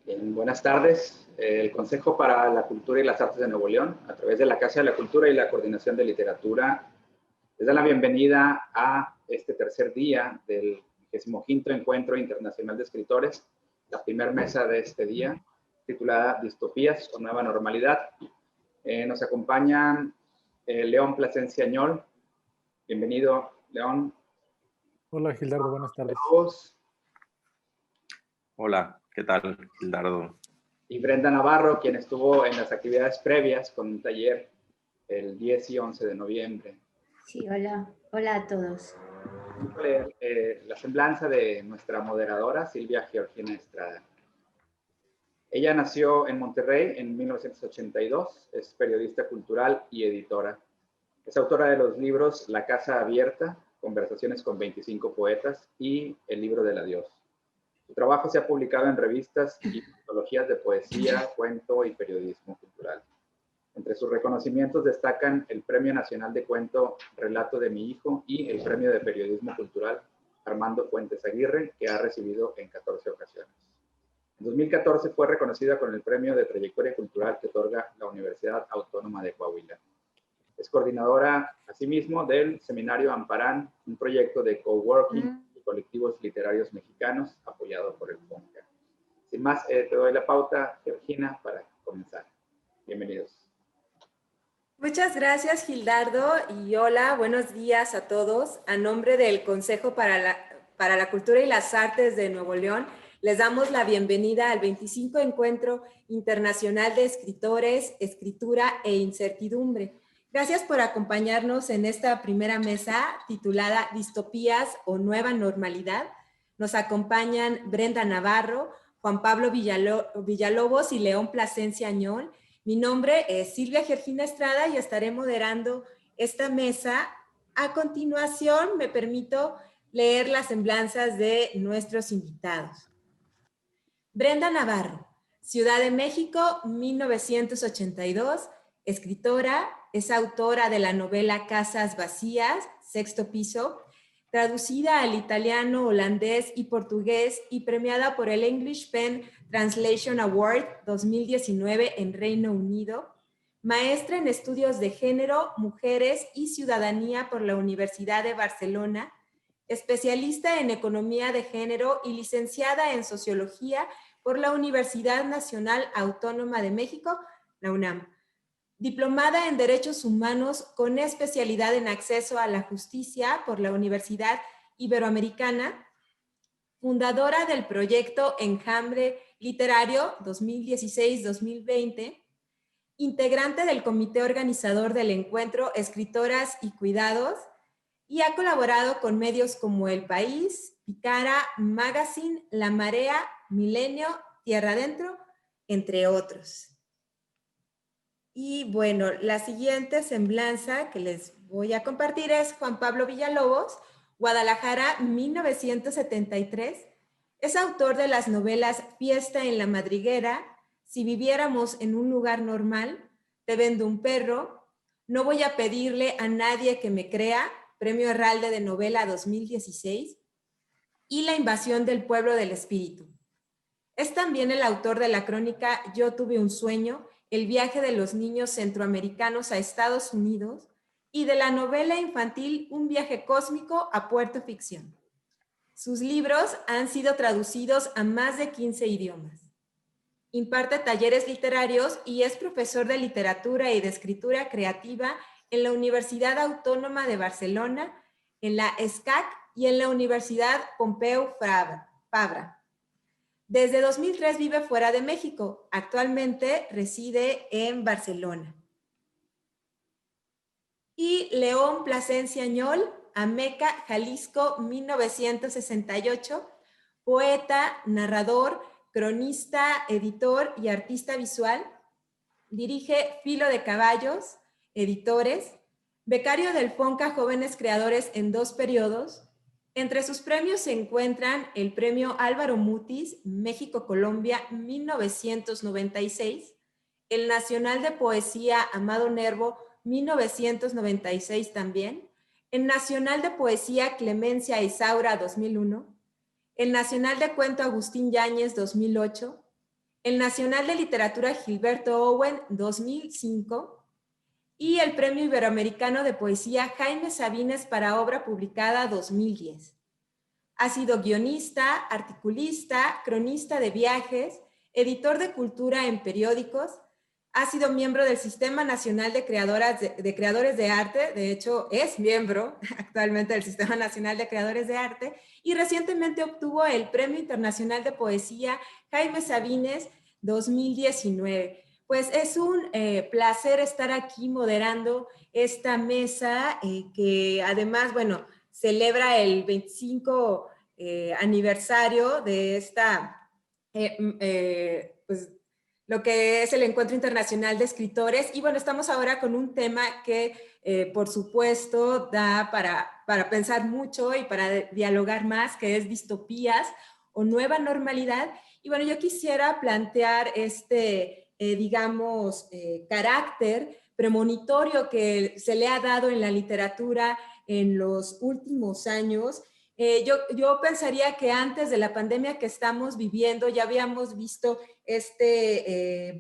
Bien, buenas tardes. El Consejo para la Cultura y las Artes de Nuevo León, a través de la Casa de la Cultura y la Coordinación de Literatura, les da la bienvenida a este tercer día del 25º Encuentro Internacional de Escritores, la primera mesa de este día, titulada Distopías o Nueva Normalidad. Nos acompaña León Plasencia Añol. Bienvenido, León. Hola, Gildardo, buenas tardes. Hola, ¿qué tal, Gildardo? Y Brenda Navarro, quien estuvo en las actividades previas con un taller el 10 y 11 de noviembre. Sí, hola. Hola a todos. La semblanza de nuestra moderadora, Silvia Georgina Estrada. Ella nació en Monterrey en 1982, es periodista cultural y editora. Es autora de los libros La Casa Abierta, Conversaciones con 25 poetas y El Libro del Adiós. Su trabajo se ha publicado en revistas y antologías de poesía, cuento y periodismo cultural. Entre sus reconocimientos destacan el Premio Nacional de Cuento Relato de mi Hijo y el Premio de Periodismo Cultural Armando Fuentes Aguirre, que ha recibido en 14 ocasiones. En 2014 fue reconocida con el Premio de Trayectoria Cultural que otorga la Universidad Autónoma de Coahuila. Es coordinadora, asimismo, del Seminario Amparán, un proyecto de coworking y colectivos literarios mexicanos apoyado por el FONCA. Sin más, te doy la pauta, Georgina, para comenzar. Bienvenidos. Muchas gracias, Gildardo, y hola, buenos días a todos. A nombre del Consejo para la Cultura y las Artes de Nuevo León, les damos la bienvenida al 25 Encuentro Internacional de Escritores, Escritura e Incertidumbre. Gracias por acompañarnos en esta primera mesa titulada Distopías o Nueva Normalidad. Nos acompañan Brenda Navarro, Juan Pablo Villalobos y León Plasencia Añol. Mi nombre es Silvia Georgina Estrada y estaré moderando esta mesa. A continuación, me permito leer las semblanzas de nuestros invitados. Brenda Navarro, Ciudad de México, 1982, escritora, es autora de la novela Casas Vacías, Sexto Piso, traducida al italiano, holandés y portugués y premiada por el English Pen Translation Award 2019 en Reino Unido, maestra en estudios de género, mujeres y ciudadanía por la Universidad de Barcelona, especialista en economía de género y licenciada en sociología por la Universidad Nacional Autónoma de México, la UNAM. Diplomada en Derechos Humanos con especialidad en acceso a la justicia por la Universidad Iberoamericana, fundadora del proyecto Enjambre Literario 2016-2020, integrante del comité organizador del encuentro Escritoras y Cuidados, y ha colaborado con medios como El País, Picara, Magazine, La Marea, Milenio, Tierra Adentro, entre otros. Y bueno, la siguiente semblanza que les voy a compartir es Juan Pablo Villalobos, Guadalajara, 1973. Es autor de las novelas Fiesta en la Madriguera, Si viviéramos en un lugar normal, Te vendo un perro, No voy a pedirle a nadie que me crea, Premio Herralde de Novela 2016, y La invasión del pueblo del espíritu. Es también el autor de la crónica Yo tuve un sueño, el viaje de los niños centroamericanos a Estados Unidos, y de la novela infantil Un viaje cósmico a Puerto Ficción. Sus libros han sido traducidos a más de 15 idiomas. Imparte talleres literarios y es profesor de literatura y de escritura creativa en la Universidad Autónoma de Barcelona, en la ESCAC y en la Universidad Pompeu Fabra. Desde 2003 vive fuera de México. Actualmente reside en Barcelona. Y León Plasencia Añol, Ameca, Jalisco, 1968, poeta, narrador, cronista, editor y artista visual. Dirige Filo de Caballos, editores, becario del FONCA Jóvenes Creadores en 2 periodos. Entre sus premios se encuentran el Premio Álvaro Mutis, México-Colombia, 1996, el Nacional de Poesía Amado Nervo, 1996 también, el Nacional de Poesía Clemencia Isaura, 2001, el Nacional de Cuento Agustín Yáñez, 2008, el Nacional de Literatura Gilberto Owen 2005 y el Premio Iberoamericano de Poesía Jaime Sabines para obra publicada 2010. Ha sido guionista, articulista, cronista de viajes, editor de cultura en periódicos, ha sido miembro del Sistema Nacional de Creadores de Arte, de hecho es miembro actualmente del Sistema Nacional de Creadores de Arte, y recientemente obtuvo el Premio Internacional de Poesía Jaime Sabines 2019. Pues es un placer estar aquí moderando esta mesa que además, bueno, celebra el 25 aniversario de esta, pues, lo que es el Encuentro Internacional de Escritores. Y bueno, estamos ahora con un tema que, por supuesto, da para pensar mucho y para dialogar más, que es distopías o nueva normalidad. Y bueno, yo quisiera plantear digamos, carácter premonitorio que se le ha dado en la literatura en los últimos años. Yo pensaría que antes de la pandemia que estamos viviendo ya habíamos visto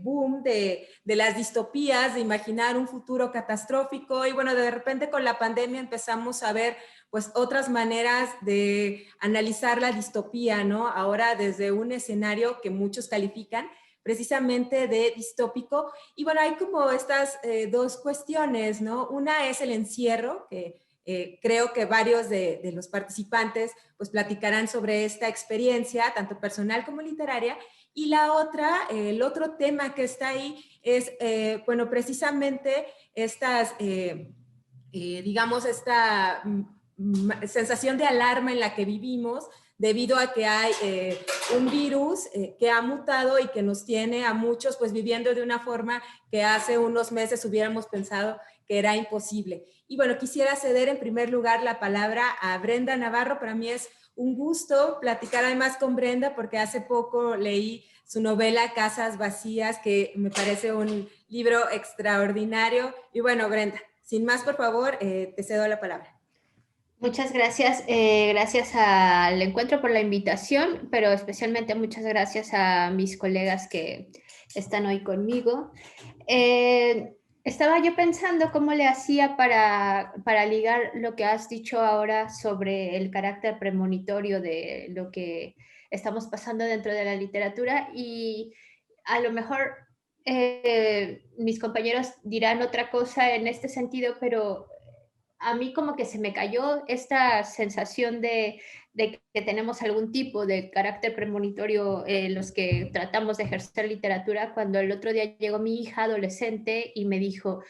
boom de las distopías, de imaginar un futuro catastrófico, y bueno, de repente con la pandemia empezamos a ver pues otras maneras de analizar la distopía, ¿no? Ahora desde un escenario que muchos califican precisamente de distópico. Y bueno, hay como estas dos cuestiones, ¿no? Una es el encierro, que creo que varios de los participantes pues platicarán sobre esta experiencia, tanto personal como literaria. Y la otra, el otro tema que está ahí es, bueno, precisamente estas, digamos, esta sensación de alarma en la que vivimos, debido a que hay un virus que ha mutado y que nos tiene a muchos pues viviendo de una forma que hace unos meses hubiéramos pensado que era imposible. Y bueno, quisiera ceder en primer lugar la palabra a Brenda Navarro. Para mí es un gusto platicar además con Brenda, porque hace poco leí su novela Casas Vacías, que me parece un libro extraordinario. Y bueno, Brenda, sin más, por favor, te cedo la palabra. Muchas gracias. Gracias al encuentro por la invitación, pero especialmente muchas gracias a mis colegas que están hoy conmigo. Estaba yo pensando cómo le hacía para ligar lo que has dicho ahora sobre el carácter premonitorio de lo que estamos pasando dentro de la literatura, y a lo mejor mis compañeros dirán otra cosa en este sentido, pero a mí como que se me cayó esta sensación de que tenemos algún tipo de carácter premonitorio los que tratamos de ejercer literatura, cuando el otro día llegó mi hija adolescente y me dijo: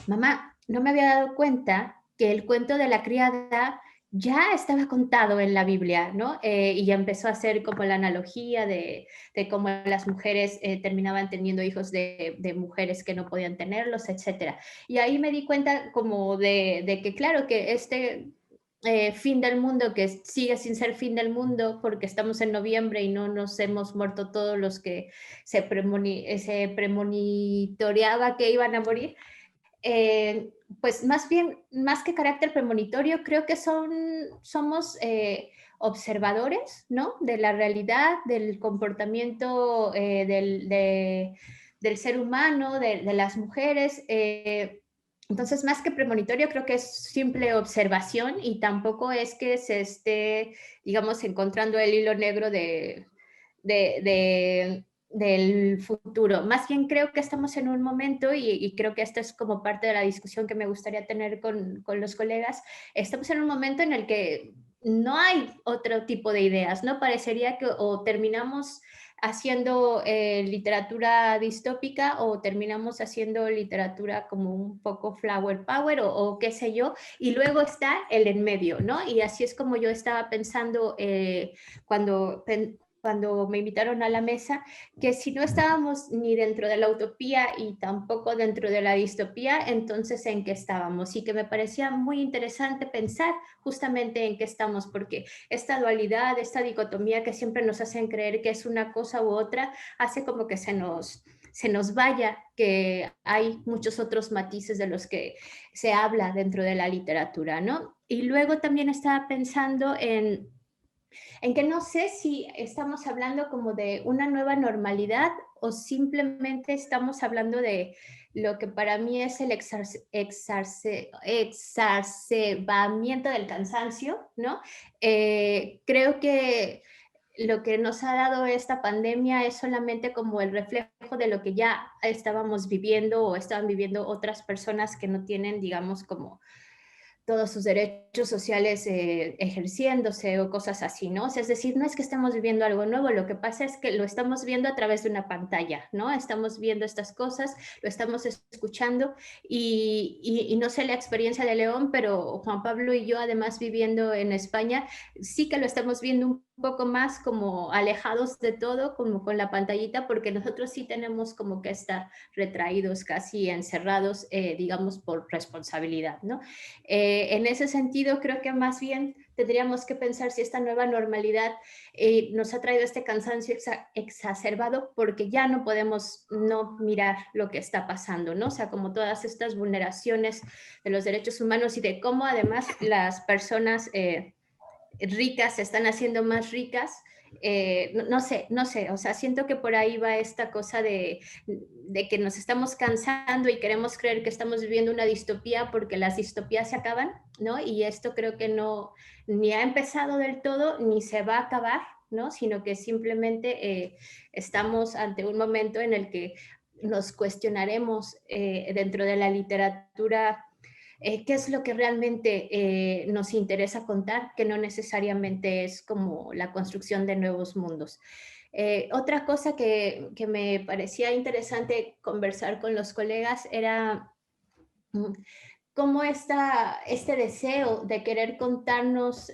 mamá, no me había dado cuenta que el cuento de la criada ya estaba contado en la Biblia, ¿no? Y ya empezó a hacer como la analogía de cómo las mujeres terminaban teniendo hijos de mujeres que no podían tenerlos, etcétera. Y ahí me di cuenta como de que claro, que fin del mundo, que sigue sin ser fin del mundo porque estamos en noviembre y no nos hemos muerto todos los que se premonitoreaba que iban a morir, pues más bien, más que carácter premonitorio, creo que somos observadores, ¿no? De la realidad, del comportamiento del ser humano, de las mujeres. Entonces, más que premonitorio, creo que es simple observación, y tampoco es que se esté, digamos, encontrando el hilo negro del futuro. Más bien creo que estamos en un momento, y creo que esto es como parte de la discusión que me gustaría tener con los colegas, estamos en un momento en el que no hay otro tipo de ideas, ¿no? Parecería que o terminamos haciendo literatura distópica o terminamos haciendo literatura como un poco flower power o qué sé yo, y luego está el en medio, ¿no? Y así es como yo estaba pensando cuando me invitaron a la mesa, que si no estábamos ni dentro de la utopía y tampoco dentro de la distopía, entonces ¿en qué estábamos? Y que me parecía muy interesante pensar justamente en qué estamos, porque esta dualidad, esta dicotomía que siempre nos hacen creer que es una cosa u otra, hace como que se nos vaya que hay muchos otros matices de los que se habla dentro de la literatura, ¿no? Y luego también estaba pensando en que no sé si estamos hablando como de una nueva normalidad o simplemente estamos hablando de lo que para mí es el exacerbamiento del cansancio, ¿no? Creo que lo que nos ha dado esta pandemia es solamente como el reflejo de lo que ya estábamos viviendo o estaban viviendo otras personas que no tienen, digamos, como todos sus derechos sociales ejerciéndose o cosas así, ¿no? O sea, es decir, no es que estemos viviendo algo nuevo, lo que pasa es que lo estamos viendo a través de una pantalla, ¿no? Estamos viendo estas cosas, lo estamos escuchando y no sé la experiencia de León, pero Juan Pablo y yo, además viviendo en España, sí que lo estamos viendo un poco más como alejados de todo, como con la pantallita, porque nosotros sí tenemos como que estar retraídos, casi encerrados, digamos, por responsabilidad, ¿no? En ese sentido, creo que más bien tendríamos que pensar si esta nueva normalidad nos ha traído este cansancio exacerbado porque ya no podemos no mirar lo que está pasando, ¿no? O sea, como todas estas vulneraciones de los derechos humanos y de cómo además las personas ricas se están haciendo más ricas. No sé, o sea, siento que por ahí va esta cosa de que nos estamos cansando y queremos creer que estamos viviendo una distopía porque las distopías se acaban, ¿no? Y esto creo que no, ni ha empezado del todo, ni se va a acabar, ¿no? Sino que simplemente estamos ante un momento en el que nos cuestionaremos dentro de la literatura qué es lo que realmente nos interesa contar, que no necesariamente es como la construcción de nuevos mundos. Otra cosa que me parecía interesante conversar con los colegas era cómo este deseo de querer contarnos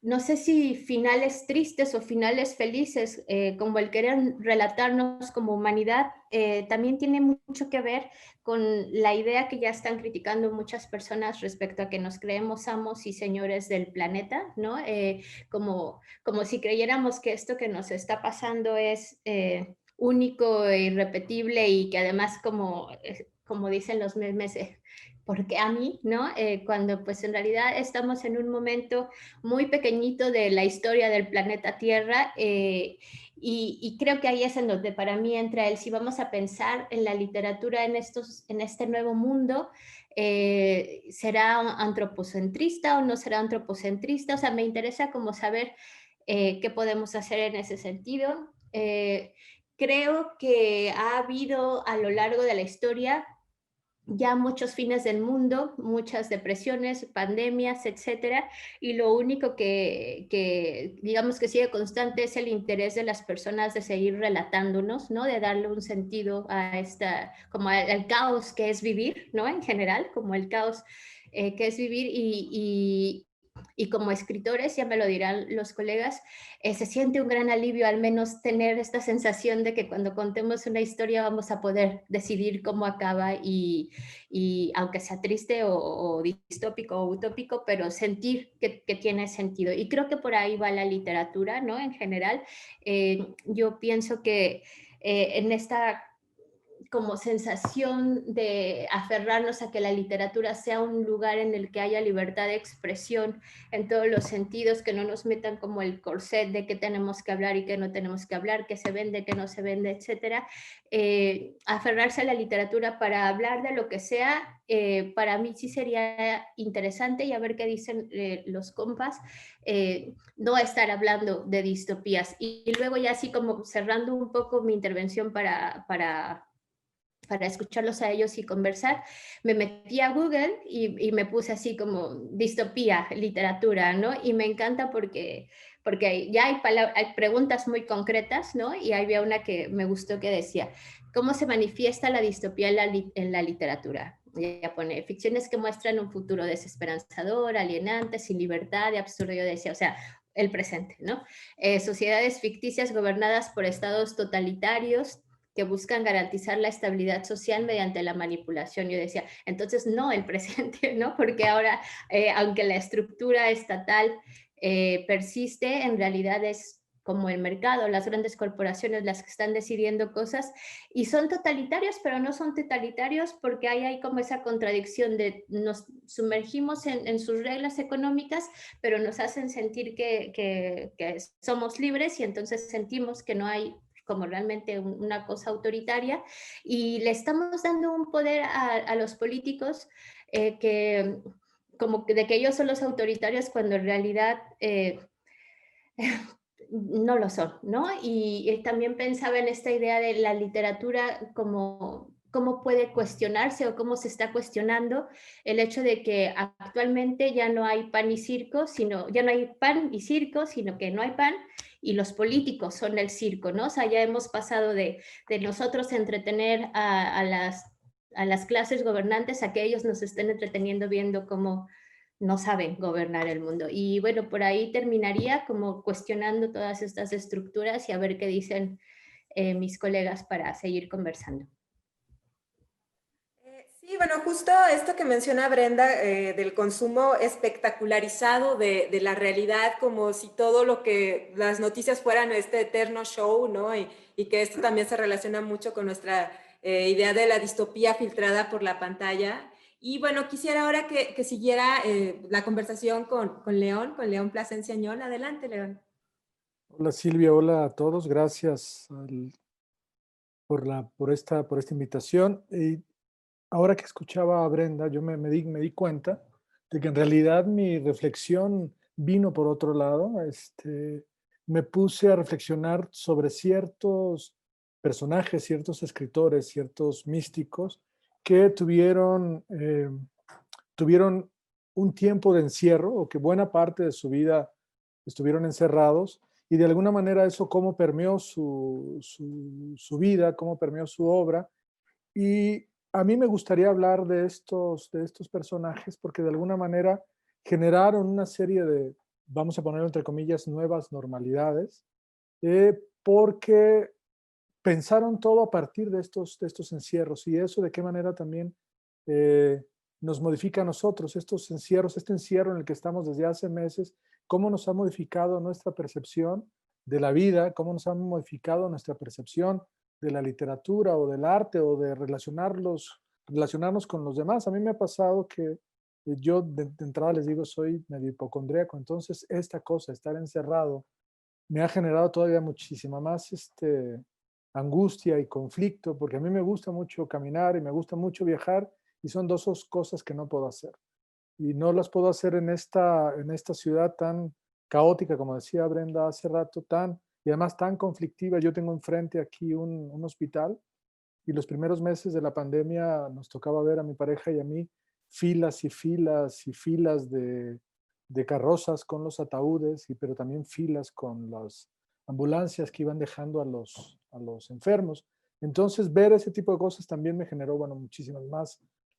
no sé si finales tristes o finales felices, como el querer relatarnos como humanidad, también tiene mucho que ver con la idea que ya están criticando muchas personas respecto a que nos creemos amos y señores del planeta, ¿no? Como si creyéramos que esto que nos está pasando es único e irrepetible y que además, como dicen los memes, porque a mí, ¿no? Cuando pues en realidad estamos en un momento muy pequeñito de la historia del planeta Tierra y creo que ahí es en donde para mí entra el, si vamos a pensar en la literatura en este nuevo mundo, ¿será antropocentrista o no será antropocentrista? O sea, me interesa como saber qué podemos hacer en ese sentido. Creo que ha habido a lo largo de la historia ya muchos fines del mundo, muchas depresiones, pandemias, etcétera, y lo único que digamos que sigue constante es el interés de las personas de seguir relatándonos, ¿no? De darle un sentido a como al caos que es vivir, ¿no? En general, como el caos que es vivir y como escritores, ya me lo dirán los colegas, se siente un gran alivio al menos tener esta sensación de que cuando contemos una historia vamos a poder decidir cómo acaba y aunque sea triste o distópico o utópico, pero sentir que tiene sentido. Y creo que por ahí va la literatura, ¿no? En general, yo pienso que en esta como sensación de aferrarnos a que la literatura sea un lugar en el que haya libertad de expresión en todos los sentidos, que no nos metan como el corset de qué tenemos que hablar y qué no tenemos que hablar, qué se vende, qué no se vende, etcétera. Aferrarse a la literatura para hablar de lo que sea, para mí sí sería interesante y a ver qué dicen los compas, no estar hablando de distopías. Y luego ya así como cerrando un poco mi intervención para escucharlos a ellos y conversar, me metí a Google y me puse así como distopía, literatura, ¿no? Y me encanta porque ya hay preguntas muy concretas, ¿no? Y había una que me gustó que decía, ¿cómo se manifiesta la distopía en la literatura? Ya pone, ficciones que muestran un futuro desesperanzador, alienante, sin libertad, de absurdo, yo decía, o sea, el presente, ¿no? Sociedades ficticias gobernadas por estados totalitarios, que buscan garantizar la estabilidad social mediante la manipulación. Yo decía, entonces no el presente, ¿no? Porque ahora, aunque la estructura estatal persiste, en realidad es como el mercado, las grandes corporaciones las que están decidiendo cosas y son totalitarios, pero no son totalitarios porque hay como esa contradicción de nos sumergimos en sus reglas económicas, pero nos hacen sentir que somos libres y entonces sentimos que no hay como realmente una cosa autoritaria, y le estamos dando un poder a los políticos que como de que ellos son los autoritarios cuando en realidad no lo son, ¿no? Y también pensaba en esta idea de la literatura como cómo puede cuestionarse o cómo se está cuestionando el hecho de que actualmente ya no hay pan y circo, ya no hay pan y circo, sino que no hay pan y los políticos son el circo, ¿no? O sea, ya hemos pasado de nosotros entretener a las clases gobernantes a que ellos nos estén entreteniendo viendo cómo no saben gobernar el mundo. Y bueno, por ahí terminaría como cuestionando todas estas estructuras y a ver qué dicen mis colegas para seguir conversando. Sí, bueno, justo esto que menciona Brenda del consumo espectacularizado de la realidad, como si todo lo que las noticias fueran este eterno show, ¿no? Y que esto también se relaciona mucho con nuestra idea de la distopía filtrada por la pantalla. Y bueno, quisiera ahora que siguiera la conversación con León Plasencia Añón. Adelante, León. Hola Silvia, hola a todos, gracias por esta invitación. Y ahora que escuchaba a Brenda, yo me di cuenta de que en realidad mi reflexión vino por otro lado. Me puse a reflexionar sobre ciertos personajes, ciertos escritores, ciertos místicos que tuvieron un tiempo de encierro o que buena parte de su vida estuvieron encerrados y de alguna manera eso cómo permeó su vida, cómo permeó su obra. Y a mí me gustaría hablar de estos personajes porque de alguna manera generaron una serie de, vamos a ponerlo entre comillas, nuevas normalidades, porque pensaron todo a partir de estos encierros y eso de qué manera también eh, nos modifica a nosotros, estos encierros, este encierro en el que estamos desde hace meses, cómo nos ha modificado nuestra percepción de la vida, cómo nos ha modificado nuestra percepción de la literatura o del arte o de relacionarnos con los demás. A mí me ha pasado que yo de entrada les digo, soy medio hipocondríaco, entonces esta cosa, estar encerrado, me ha generado todavía muchísima más angustia y conflicto, porque a mí me gusta mucho caminar y me gusta mucho viajar y son dos cosas que no puedo hacer. Y no las puedo hacer en esta ciudad tan caótica, como decía Brenda hace rato, y además tan conflictiva. Yo tengo enfrente aquí un hospital y los primeros meses de la pandemia nos tocaba ver a mi pareja y a mí filas y filas y filas de carrozas con los ataúdes, pero también filas con las ambulancias que iban dejando a los enfermos. Entonces, ver ese tipo de cosas también me generó, bueno, muchísimas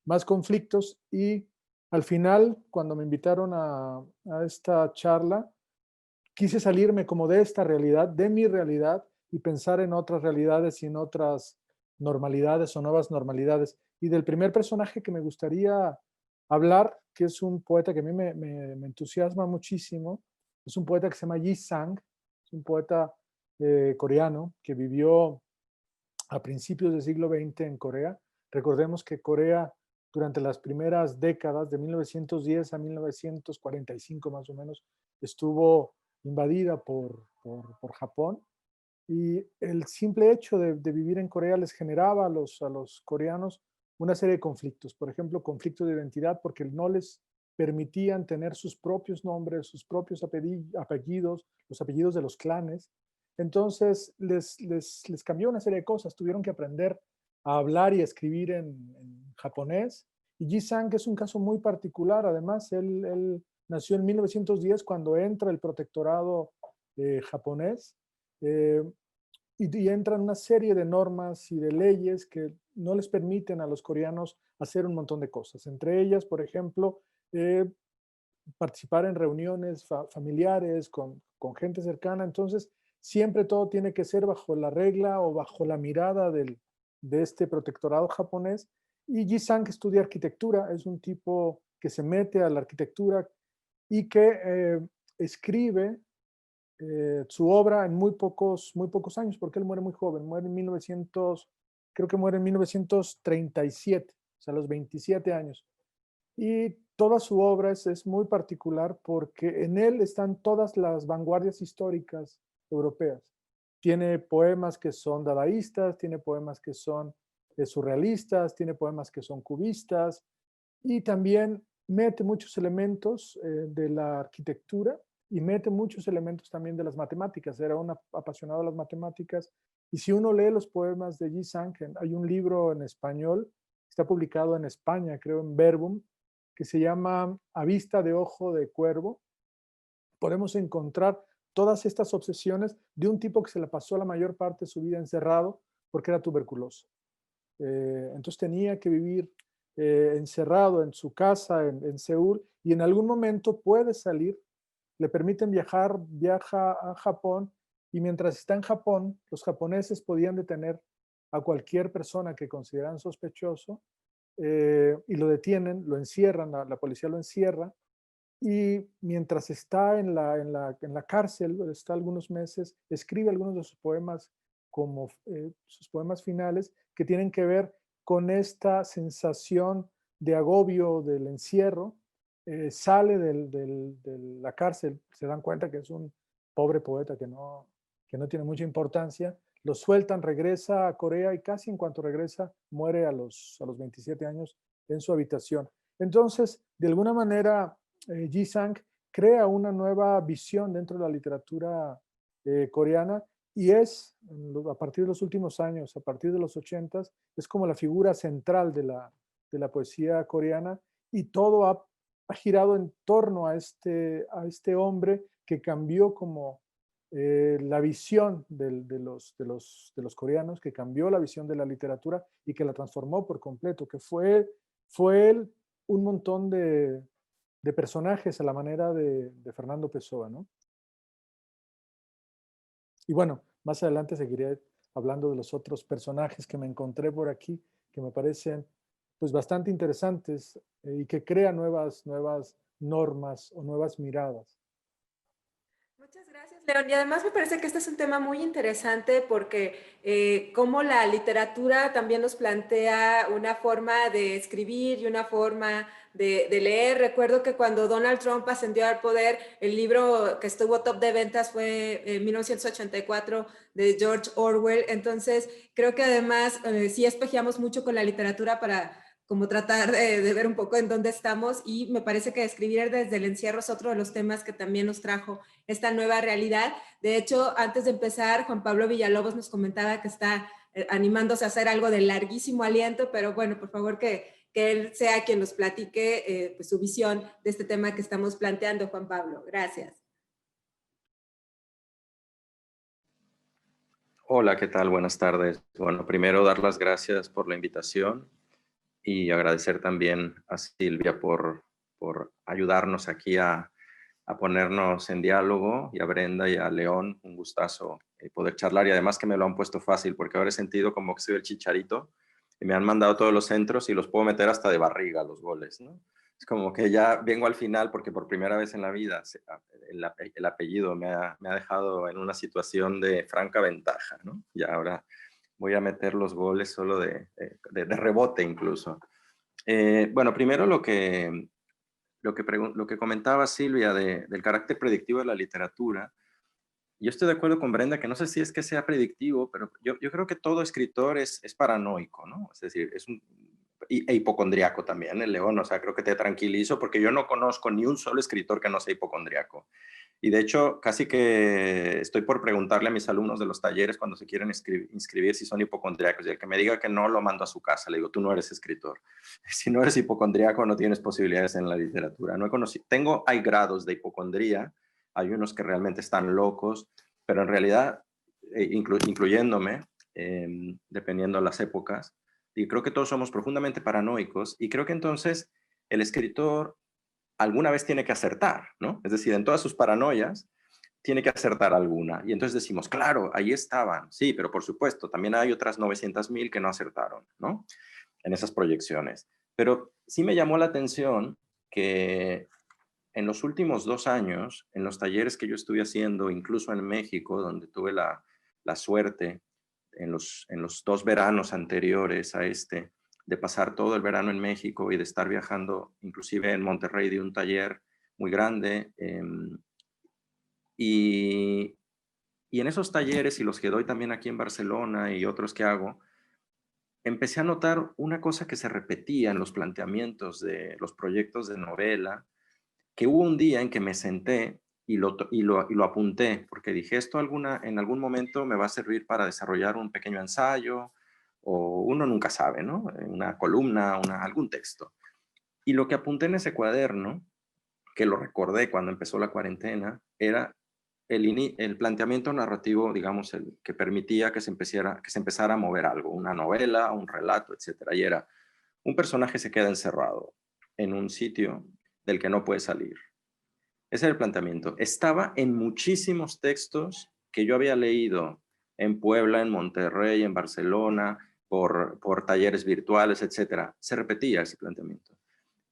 más conflictos y al final, cuando me invitaron a esta charla, quise salirme como de esta realidad, de mi realidad, y pensar en otras realidades y en otras normalidades o nuevas normalidades. Y del primer personaje que me gustaría hablar, que es un poeta que a mí me entusiasma muchísimo, es un poeta que se llama Yi Sang, es un poeta coreano que vivió a principios del siglo XX en Corea. Recordemos que Corea durante las primeras décadas, de 1910 a 1945 más o menos, estuvo invadida por Japón y el simple hecho de vivir en Corea les generaba a los coreanos una serie de conflictos. Por ejemplo, conflictos de identidad porque no les permitían tener sus propios nombres, sus propios apellidos, los apellidos de los clanes. Entonces les cambió una serie de cosas. Tuvieron que aprender a hablar y a escribir en japonés. Y Ji Sang es un caso muy particular. Además, él nació en 1910 cuando entra el protectorado japonés. Eh, y entran una serie de normas y de leyes que no les permiten a los coreanos hacer un montón de cosas. Entre ellas, por ejemplo, participar en reuniones familiares con gente cercana. Entonces, siempre todo tiene que ser bajo la regla o bajo la mirada de este protectorado japonés. Y Ji Sang estudia arquitectura, es un tipo que se mete a la arquitectura y que escribe su obra en muy pocos años, porque él muere muy joven, muere en 1900, creo que muere en 1937, o sea, a los 27 años. Y toda su obra es muy particular porque en él están todas las vanguardias históricas europeas. Tiene poemas que son dadaístas, tiene poemas que son surrealistas, tiene poemas que son cubistas, y también mete muchos elementos de la arquitectura y mete muchos elementos también de las matemáticas. Era un apasionado de las matemáticas. Y si uno lee los poemas de Yi Sang, hay un libro en español, está publicado en España, creo en Verbum, que se llama A vista de ojo de cuervo. Podemos encontrar todas estas obsesiones de un tipo que se la pasó la mayor parte de su vida encerrado porque era tuberculoso. Entonces tenía que vivir encerrado en su casa en Seúl, y en algún momento puede salir, le permiten viaja a Japón, y mientras está en Japón, los japoneses podían detener a cualquier persona que consideran sospechoso, y lo detienen, lo encierran, la policía lo encierra, y mientras está en la cárcel, está algunos meses, escribe algunos de sus poemas como sus poemas finales, que tienen que ver con esta sensación de agobio del encierro. Sale de la cárcel, se dan cuenta que es un pobre poeta que no tiene mucha importancia, lo sueltan, regresa a Corea, y casi en cuanto regresa muere a los 27 años en su habitación. Entonces, de alguna manera, Yi Sang crea una nueva visión dentro de la literatura coreana, y es, a partir de los últimos años, a partir de los 80s, es como la figura central de la poesía coreana, y todo ha girado en torno a este hombre que cambió como la visión de los coreanos, que cambió la visión de la literatura y que la transformó por completo, que fue él un montón de personajes a la manera de Fernando Pessoa, ¿no? Y bueno, más adelante seguiré hablando de los otros personajes que me encontré por aquí, que me parecen pues bastante interesantes, y que crean nuevas normas o nuevas miradas. Muchas gracias, León. Y además me parece que este es un tema muy interesante porque cómo la literatura también nos plantea una forma de escribir y una forma de leer. Recuerdo que cuando Donald Trump ascendió al poder, el libro que estuvo top de ventas fue 1984 de George Orwell. Entonces, creo que además sí espejeamos mucho con la literatura para como tratar de ver un poco en dónde estamos, y me parece que escribir desde el encierro es otro de los temas que también nos trajo esta nueva realidad. De hecho, antes de empezar, Juan Pablo Villalobos nos comentaba que está animándose a hacer algo de larguísimo aliento, pero bueno, por favor que él sea quien nos platique pues, su visión de este tema que estamos planteando, Juan Pablo. Gracias. Hola, ¿qué tal? Buenas tardes. Bueno, primero dar las gracias por la invitación y agradecer también a Silvia por ayudarnos aquí a ponernos en diálogo, y a Brenda y a León, un gustazo poder charlar, y además que me lo han puesto fácil, porque ahora he sentido como que soy el Chicharito y me han mandado todos los centros y los puedo meter hasta de barriga los goles, ¿no? Es como que ya vengo al final porque por primera vez en la vida el apellido me ha dejado en una situación de franca ventaja, ¿no? Y ahora voy a meter los goles solo de rebote incluso. Bueno, primero lo que comentaba Silvia del carácter predictivo de la literatura. Yo estoy de acuerdo con Brenda, que no sé si es que sea predictivo, pero yo creo que todo escritor es paranoico, ¿no? Es decir, e hipocondriaco también, el León. O sea, creo que te tranquilizo porque yo no conozco ni un solo escritor que no sea hipocondriaco. Y de hecho, casi que estoy por preguntarle a mis alumnos de los talleres cuando se quieren inscribir si son hipocondriacos. Y el que me diga que no, lo mando a su casa. Le digo, tú no eres escritor. Si no eres hipocondriaco, no tienes posibilidades en la literatura. No he conocido. Hay grados de hipocondría. Hay unos que realmente están locos, pero en realidad, incluyéndome, dependiendo de las épocas, y creo que todos somos profundamente paranoicos, y creo que entonces el escritor alguna vez tiene que acertar, ¿no? Es decir, en todas sus paranoias tiene que acertar alguna. Y entonces decimos, claro, ahí estaban. Sí, pero por supuesto, también hay otras 900,000 que no acertaron, ¿no? En esas proyecciones. Pero sí me llamó la atención que en los últimos 2 años, en los talleres que yo estuve haciendo, incluso en México, donde tuve la suerte en los 2 veranos anteriores a este, de pasar todo el verano en México y de estar viajando, inclusive en Monterrey, de un taller muy grande. Y Y en esos talleres, y los que doy también aquí en Barcelona y otros que hago, empecé a notar una cosa que se repetía en los planteamientos de los proyectos de novela, que hubo un día en que me senté y lo apunté, porque dije, esto en algún momento me va a servir para desarrollar un pequeño ensayo, o uno nunca sabe, ¿no? Una columna, algún texto. Y lo que apunté en ese cuaderno, que lo recordé cuando empezó la cuarentena, era el planteamiento narrativo, digamos, el que permitía que se empezara a mover algo, una novela, un relato, etcétera. Y era, un personaje se queda encerrado en un sitio del que no puede salir. Ese era el planteamiento. Estaba en muchísimos textos que yo había leído en Puebla, en Monterrey, en Barcelona, por talleres virtuales, etcétera. Se repetía ese planteamiento.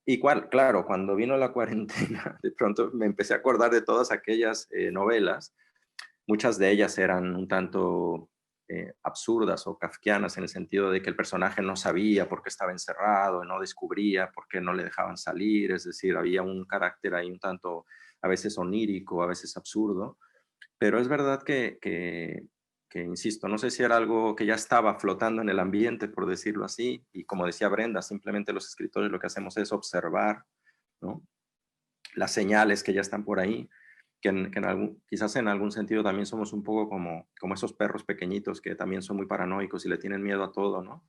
Y claro, cuando vino la cuarentena, de pronto me empecé a acordar de todas aquellas novelas. Muchas de ellas eran un tanto absurdas o kafkianas en el sentido de que el personaje no sabía por qué estaba encerrado, no descubría por qué no le dejaban salir, es decir, había un carácter ahí un tanto a veces onírico, a veces absurdo, pero es verdad que, insisto, no sé si era algo que ya estaba flotando en el ambiente, por decirlo así, y como decía Brenda, simplemente los escritores lo que hacemos es observar, ¿no?, las señales que ya están por ahí, que quizás en algún sentido también somos un poco como esos perros pequeñitos que también son muy paranoicos y le tienen miedo a todo, ¿no?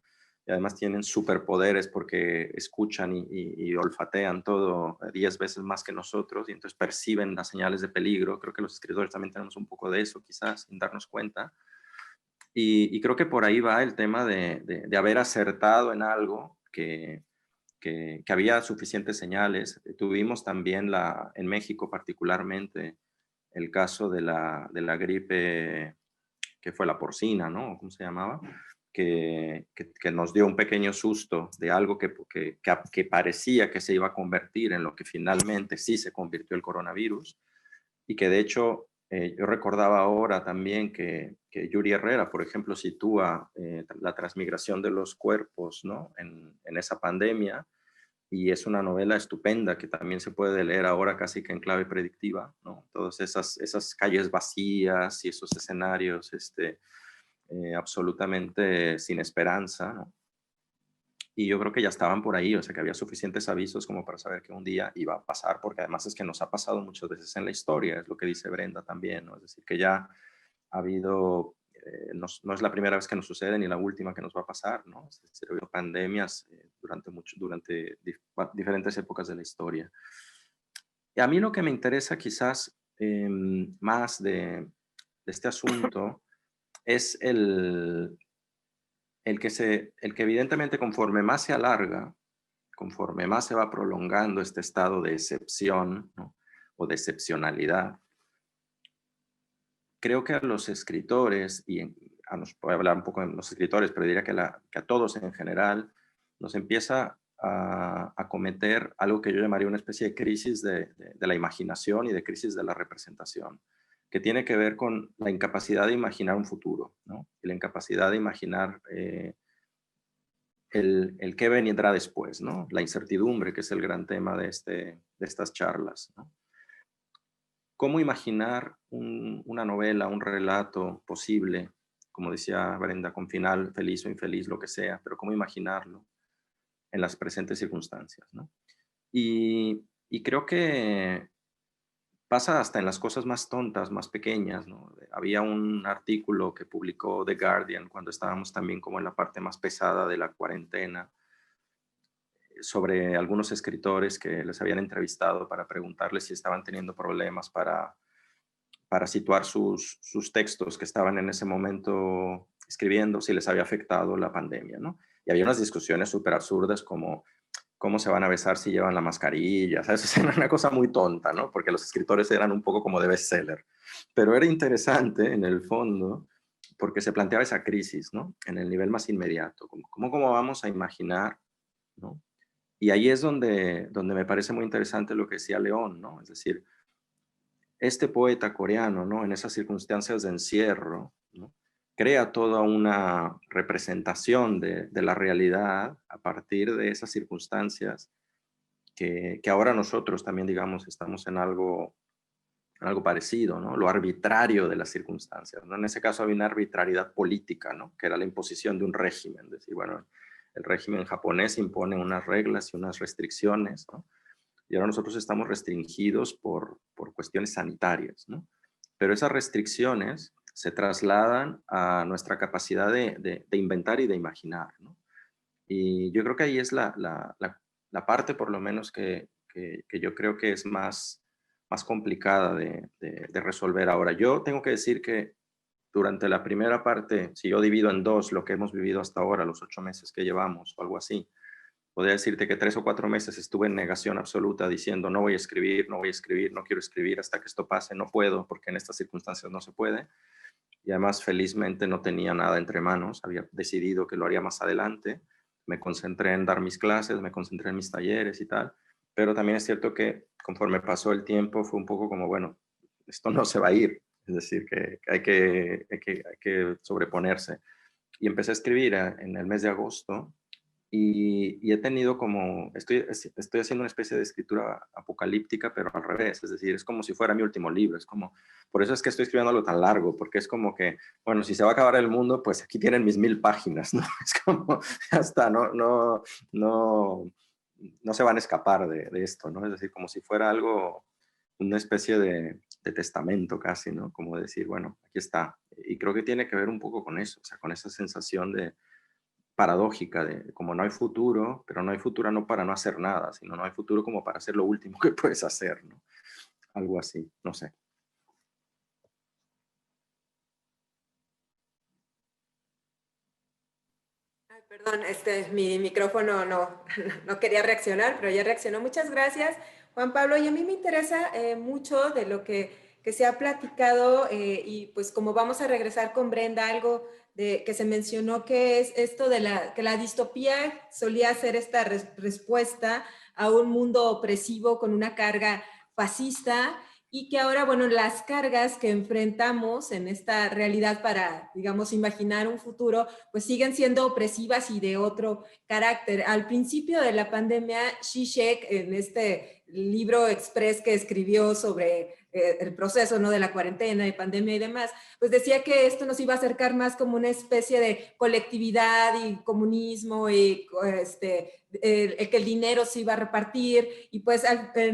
Y además tienen superpoderes porque escuchan y olfatean todo 10 veces más que nosotros y entonces perciben las señales de peligro. Creo que los escritores también tenemos un poco de eso, quizás, sin darnos cuenta. Y creo que por ahí va el tema de haber acertado en algo que había suficientes señales. Tuvimos también en México particularmente el caso de la gripe que fue la porcina, ¿no? ¿Cómo se llamaba? Que nos dio un pequeño susto de algo que parecía que se iba a convertir en lo que finalmente sí se convirtió el coronavirus, y que de hecho yo recordaba ahora también que Yuri Herrera, por ejemplo, sitúa la transmigración de los cuerpos, ¿no?, en esa pandemia, y es una novela estupenda que también se puede leer ahora casi que en clave predictiva, ¿no? Todas esas calles vacías y esos escenarios absolutamente sin esperanza, ¿no? Y yo creo que ya estaban por ahí, o sea que había suficientes avisos como para saber que un día iba a pasar, porque además es que nos ha pasado muchas veces en la historia, es lo que dice Brenda también, ¿no? Es decir, que ya ha habido, no es la primera vez que nos sucede ni la última que nos va a pasar, ¿no? Es decir, ha habido pandemias durante diferentes épocas de la historia. Y a mí lo que me interesa quizás más de este asunto es el que evidentemente conforme más se alarga, conforme más se va prolongando este estado de excepción, ¿no?, o de excepcionalidad, creo que a los escritores, voy a hablar un poco de los escritores, pero diría que a todos en general, nos empieza a acometer algo que yo llamaría una especie de crisis de la imaginación y de crisis de la representación, que tiene que ver con la incapacidad de imaginar un futuro, ¿no?, y la incapacidad de imaginar el qué vendrá después, ¿no?, la incertidumbre, que es el gran tema de estas charlas, ¿no? ¿Cómo imaginar una novela, un relato posible, como decía Brenda, con final feliz o infeliz, lo que sea, pero cómo imaginarlo en las presentes circunstancias, ¿no? Y creo que pasa hasta en las cosas más tontas, más pequeñas, ¿no? Había un artículo que publicó The Guardian cuando estábamos también como en la parte más pesada de la cuarentena, sobre algunos escritores que les habían entrevistado para preguntarles si estaban teniendo problemas para situar sus textos que estaban en ese momento escribiendo, si les había afectado la pandemia, ¿no? Y había unas discusiones súper absurdas como cómo se van a besar si llevan la mascarilla, ¿sabes? Era una cosa muy tonta, ¿no? Porque los escritores eran un poco como de bestseller. Pero era interesante en el fondo porque se planteaba esa crisis, ¿no?, en el nivel más inmediato. ¿Cómo vamos a imaginar, ¿no? Y ahí es donde me parece muy interesante lo que decía León, ¿no? Es decir, este poeta coreano, ¿no?, en esas circunstancias de encierro, ¿no?, crea toda una representación de la realidad a partir de esas circunstancias que ahora nosotros también, digamos, estamos en algo algo parecido, ¿no? Lo arbitrario de las circunstancias, ¿no? En ese caso había una arbitrariedad política, ¿no? Que era la imposición de un régimen, es decir, bueno, el régimen japonés impone unas reglas y unas restricciones, ¿no? Y ahora nosotros estamos restringidos por cuestiones sanitarias, ¿no? Pero esas restricciones se trasladan a nuestra capacidad de inventar y de imaginar, ¿no? Y yo creo que ahí es la parte, por lo menos, que yo creo que es más complicada de resolver ahora. Yo tengo que decir que durante la primera parte, si yo divido en dos lo que hemos vivido hasta ahora, los 8 meses que llevamos o algo así, podría decirte que 3 o 4 meses estuve en negación absoluta diciendo no voy a escribir, no voy a escribir, no quiero escribir hasta que esto pase, no puedo porque en estas circunstancias no se puede. Y además felizmente no tenía nada entre manos, había decidido que lo haría más adelante, me concentré en dar mis clases, me concentré en mis talleres y tal, pero también es cierto que conforme pasó el tiempo fue un poco como, bueno, esto no se va a ir, es decir, que hay que sobreponerse. Y empecé a escribir en el mes de agosto y he tenido como, estoy haciendo una especie de escritura apocalíptica, pero al revés, es decir, es como si fuera mi último libro, es como, por eso es que estoy escribiendo algo tan largo, porque es como que, bueno, si se va a acabar el mundo, pues aquí tienen mis 1000 páginas, ¿no? Es como, ya está, no se van a escapar de esto, ¿no? Es decir, como si fuera algo, una especie de testamento casi, ¿no? Como decir, bueno, aquí está. Y creo que tiene que ver un poco con eso, o sea, con esa sensación de paradójica de como no hay futuro, pero no hay futuro no para no hacer nada, sino no hay futuro como para hacer lo último que puedes hacer, ¿no? Algo así, no sé. Ay, perdón, mi micrófono no quería reaccionar, pero ya reaccionó. Muchas gracias, Juan Pablo. Y a mí me interesa mucho de lo que se ha platicado y pues como vamos a regresar con Brenda, algo que se mencionó que es esto de que la distopía solía ser esta respuesta a un mundo opresivo con una carga fascista y que ahora, bueno, las cargas que enfrentamos en esta realidad para, digamos, imaginar un futuro, pues siguen siendo opresivas y de otro carácter. Al principio de la pandemia, Zizek, en este libro express que escribió sobre el proceso, ¿no?, de la cuarentena y pandemia y demás, pues decía que esto nos iba a acercar más como una especie de colectividad y comunismo y que el dinero se iba a repartir y pues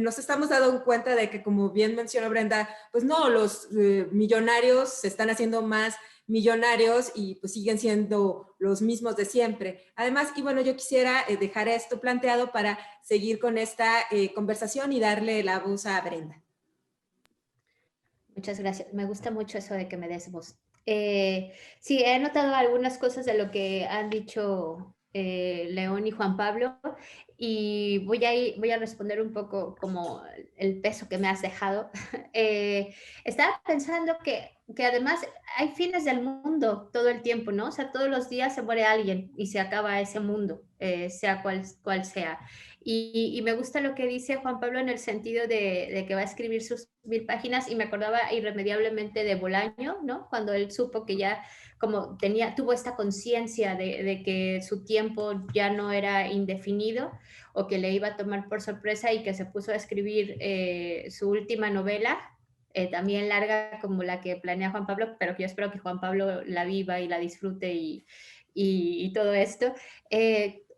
nos estamos dando cuenta de que, como bien mencionó Brenda, pues no, los millonarios se están haciendo más millonarios y pues siguen siendo los mismos de siempre. Además, y bueno, yo quisiera dejar esto planteado para seguir con esta conversación y darle la voz a Brenda. Muchas gracias. Me gusta mucho eso de que me des voz. Sí, he notado algunas cosas de lo que han dicho León y Juan Pablo y voy a responder un poco como el peso que me has dejado. Estaba pensando que además hay fines del mundo todo el tiempo, ¿no? O sea, todos los días se muere alguien y se acaba ese mundo, sea cual sea. Y me gusta lo que dice Juan Pablo en el sentido de que va a escribir sus 1000 páginas y me acordaba irremediablemente de Bolaño, ¿no? Cuando él supo que ya como tuvo esta conciencia de que su tiempo ya no era indefinido o que le iba a tomar por sorpresa y que se puso a escribir su última novela, también larga como la que planea Juan Pablo, pero yo espero que Juan Pablo la viva y la disfrute y todo esto.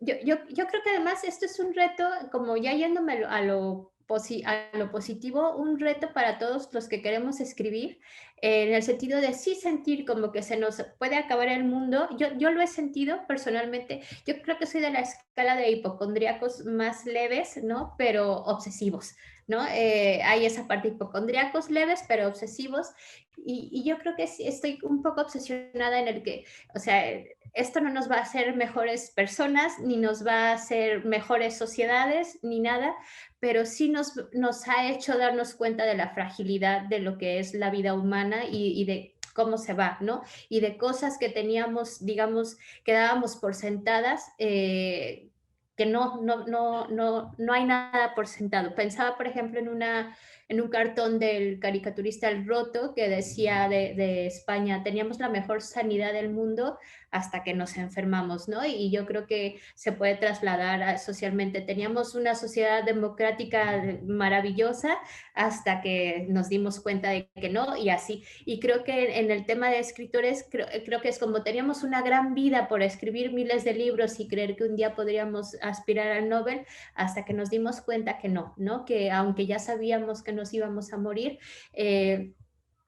Yo creo que además esto es un reto, como ya yéndome a lo positivo, un reto para todos los que queremos escribir, en el sentido de sí sentir como que se nos puede acabar el mundo. Yo lo he sentido personalmente. Yo creo que soy de la escala de hipocondríacos más leves, ¿no? Pero obsesivos, ¿no? Hay esa parte hipocondríacos leves, pero obsesivos. Y yo creo que sí, estoy un poco obsesionada en el que, o sea, esto no nos va a hacer mejores personas, ni nos va a hacer mejores sociedades, ni nada, pero sí nos ha hecho darnos cuenta de la fragilidad de lo que es la vida humana y de cómo se va, ¿no? Y de cosas que teníamos, digamos, que dábamos por sentadas, no hay nada por sentado. Pensaba, por ejemplo, en un cartón del caricaturista El Roto que decía de España, teníamos la mejor sanidad del mundo hasta que nos enfermamos, ¿no? Y yo creo que se puede trasladar socialmente. Teníamos una sociedad democrática maravillosa hasta que nos dimos cuenta de que no, y así. Y creo que en el tema de escritores, creo que es como teníamos una gran vida por escribir miles de libros y creer que un día podríamos aspirar al Nobel, hasta que nos dimos cuenta que no, ¿no? Que aunque ya sabíamos que nos íbamos a morir,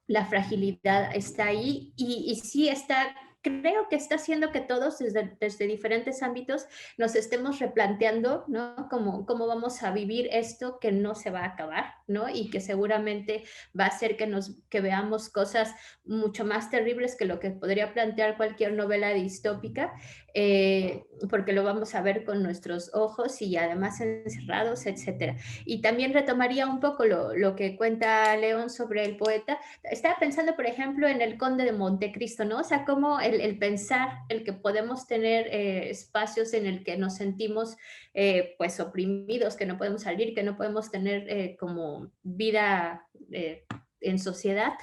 la fragilidad está ahí y sí está, creo que está haciendo que todos desde diferentes ámbitos nos estemos replanteando, ¿no? Cómo vamos a vivir esto que no se va a acabar, ¿no? Y que seguramente va a hacer que veamos cosas mucho más terribles que lo que podría plantear cualquier novela distópica, porque lo vamos a ver con nuestros ojos y además encerrados, etcétera. Y también retomaría un poco lo que cuenta León sobre el poeta. Estaba pensando, por ejemplo, en el Conde de Montecristo, ¿no? O sea, cómo el pensar, el que podemos tener espacios en el que nos sentimos pues oprimidos, que no podemos salir, que no podemos tener como vida en sociedad,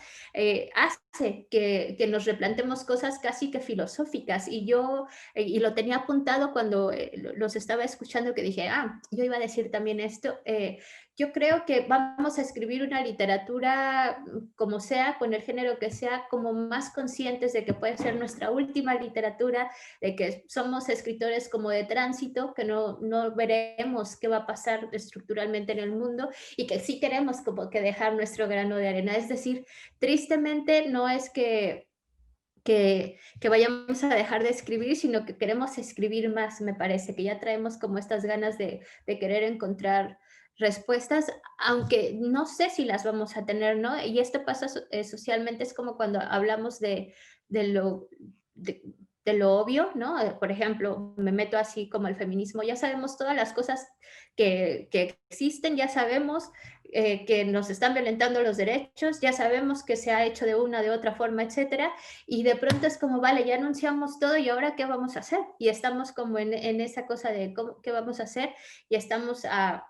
hace que nos replantemos cosas casi que filosóficas. Y yo, y lo tenía apuntado cuando los estaba escuchando, que dije, yo iba a decir también esto. Yo creo que vamos a escribir una literatura, como sea, con el género que sea, como más conscientes de que puede ser nuestra última literatura, de que somos escritores como de tránsito, que no veremos qué va a pasar estructuralmente en el mundo y que sí queremos como que dejar nuestro grano de arena. Es decir, tristemente no es que vayamos a dejar de escribir, sino que queremos escribir más, me parece, que ya traemos como estas ganas de querer encontrar respuestas, aunque no sé si las vamos a tener, ¿no? Y esto pasa socialmente, es como cuando hablamos de lo... de lo obvio, ¿no? Por ejemplo, me meto así como el feminismo, ya sabemos todas las cosas que existen, ya sabemos que nos están violentando los derechos, ya sabemos que se ha hecho de una, de otra forma, etcétera, y de pronto es como, vale, ya anunciamos todo y ahora ¿qué vamos a hacer? Y estamos como en esa cosa de qué vamos a hacer y estamos a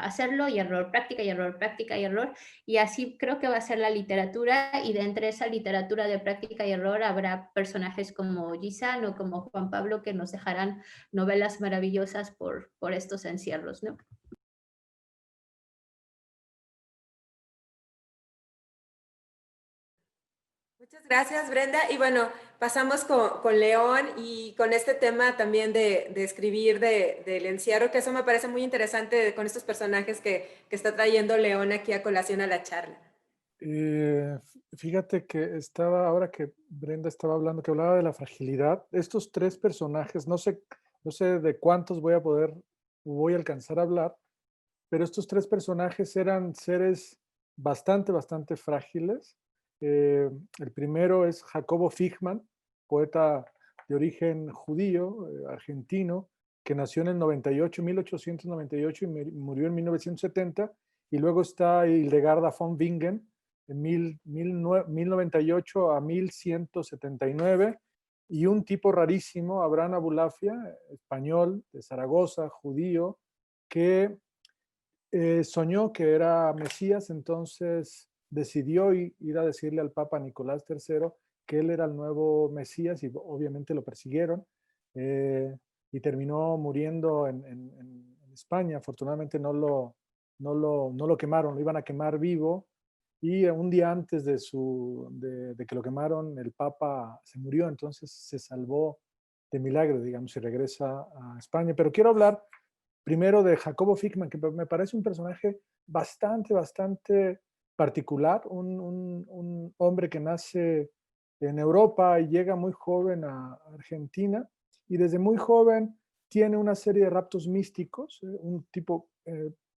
hacerlo y error, práctica y error, práctica y error, y así creo que va a ser la literatura, y de entre esa literatura de práctica y error habrá personajes como Gisán o como Juan Pablo que nos dejarán novelas maravillosas por estos encierros, ¿no? Muchas gracias, Brenda. Y bueno, pasamos con León y con este tema también de escribir del encierro, que eso me parece muy interesante con estos personajes que está trayendo León aquí a colación a la charla. Fíjate que ahora que Brenda estaba hablando, que hablaba de la fragilidad, estos tres personajes, no sé de cuántos voy a alcanzar a hablar, pero estos tres personajes eran seres bastante frágiles. El primero es Jacobo Fichmann, poeta de origen judío, argentino, que nació en el 1898 y murió en 1970. Y luego está Hildegarda von Bingen, en 1098 a 1179. Y un tipo rarísimo, Abraham Abulafia, español, de Zaragoza, judío, que soñó que era Mesías, entonces decidió ir a decirle al Papa Nicolás III que él era el nuevo Mesías, y obviamente lo persiguieron, y terminó muriendo en España. Afortunadamente no lo quemaron, lo iban a quemar vivo, y un día antes de que lo quemaron, el Papa se murió, entonces se salvó de milagro, digamos, y regresa a España. Pero quiero hablar primero de Jacobo Fichmann, que me parece un personaje bastante particular, un hombre que nace en Europa y llega muy joven a Argentina, y desde muy joven tiene una serie de raptos místicos, un tipo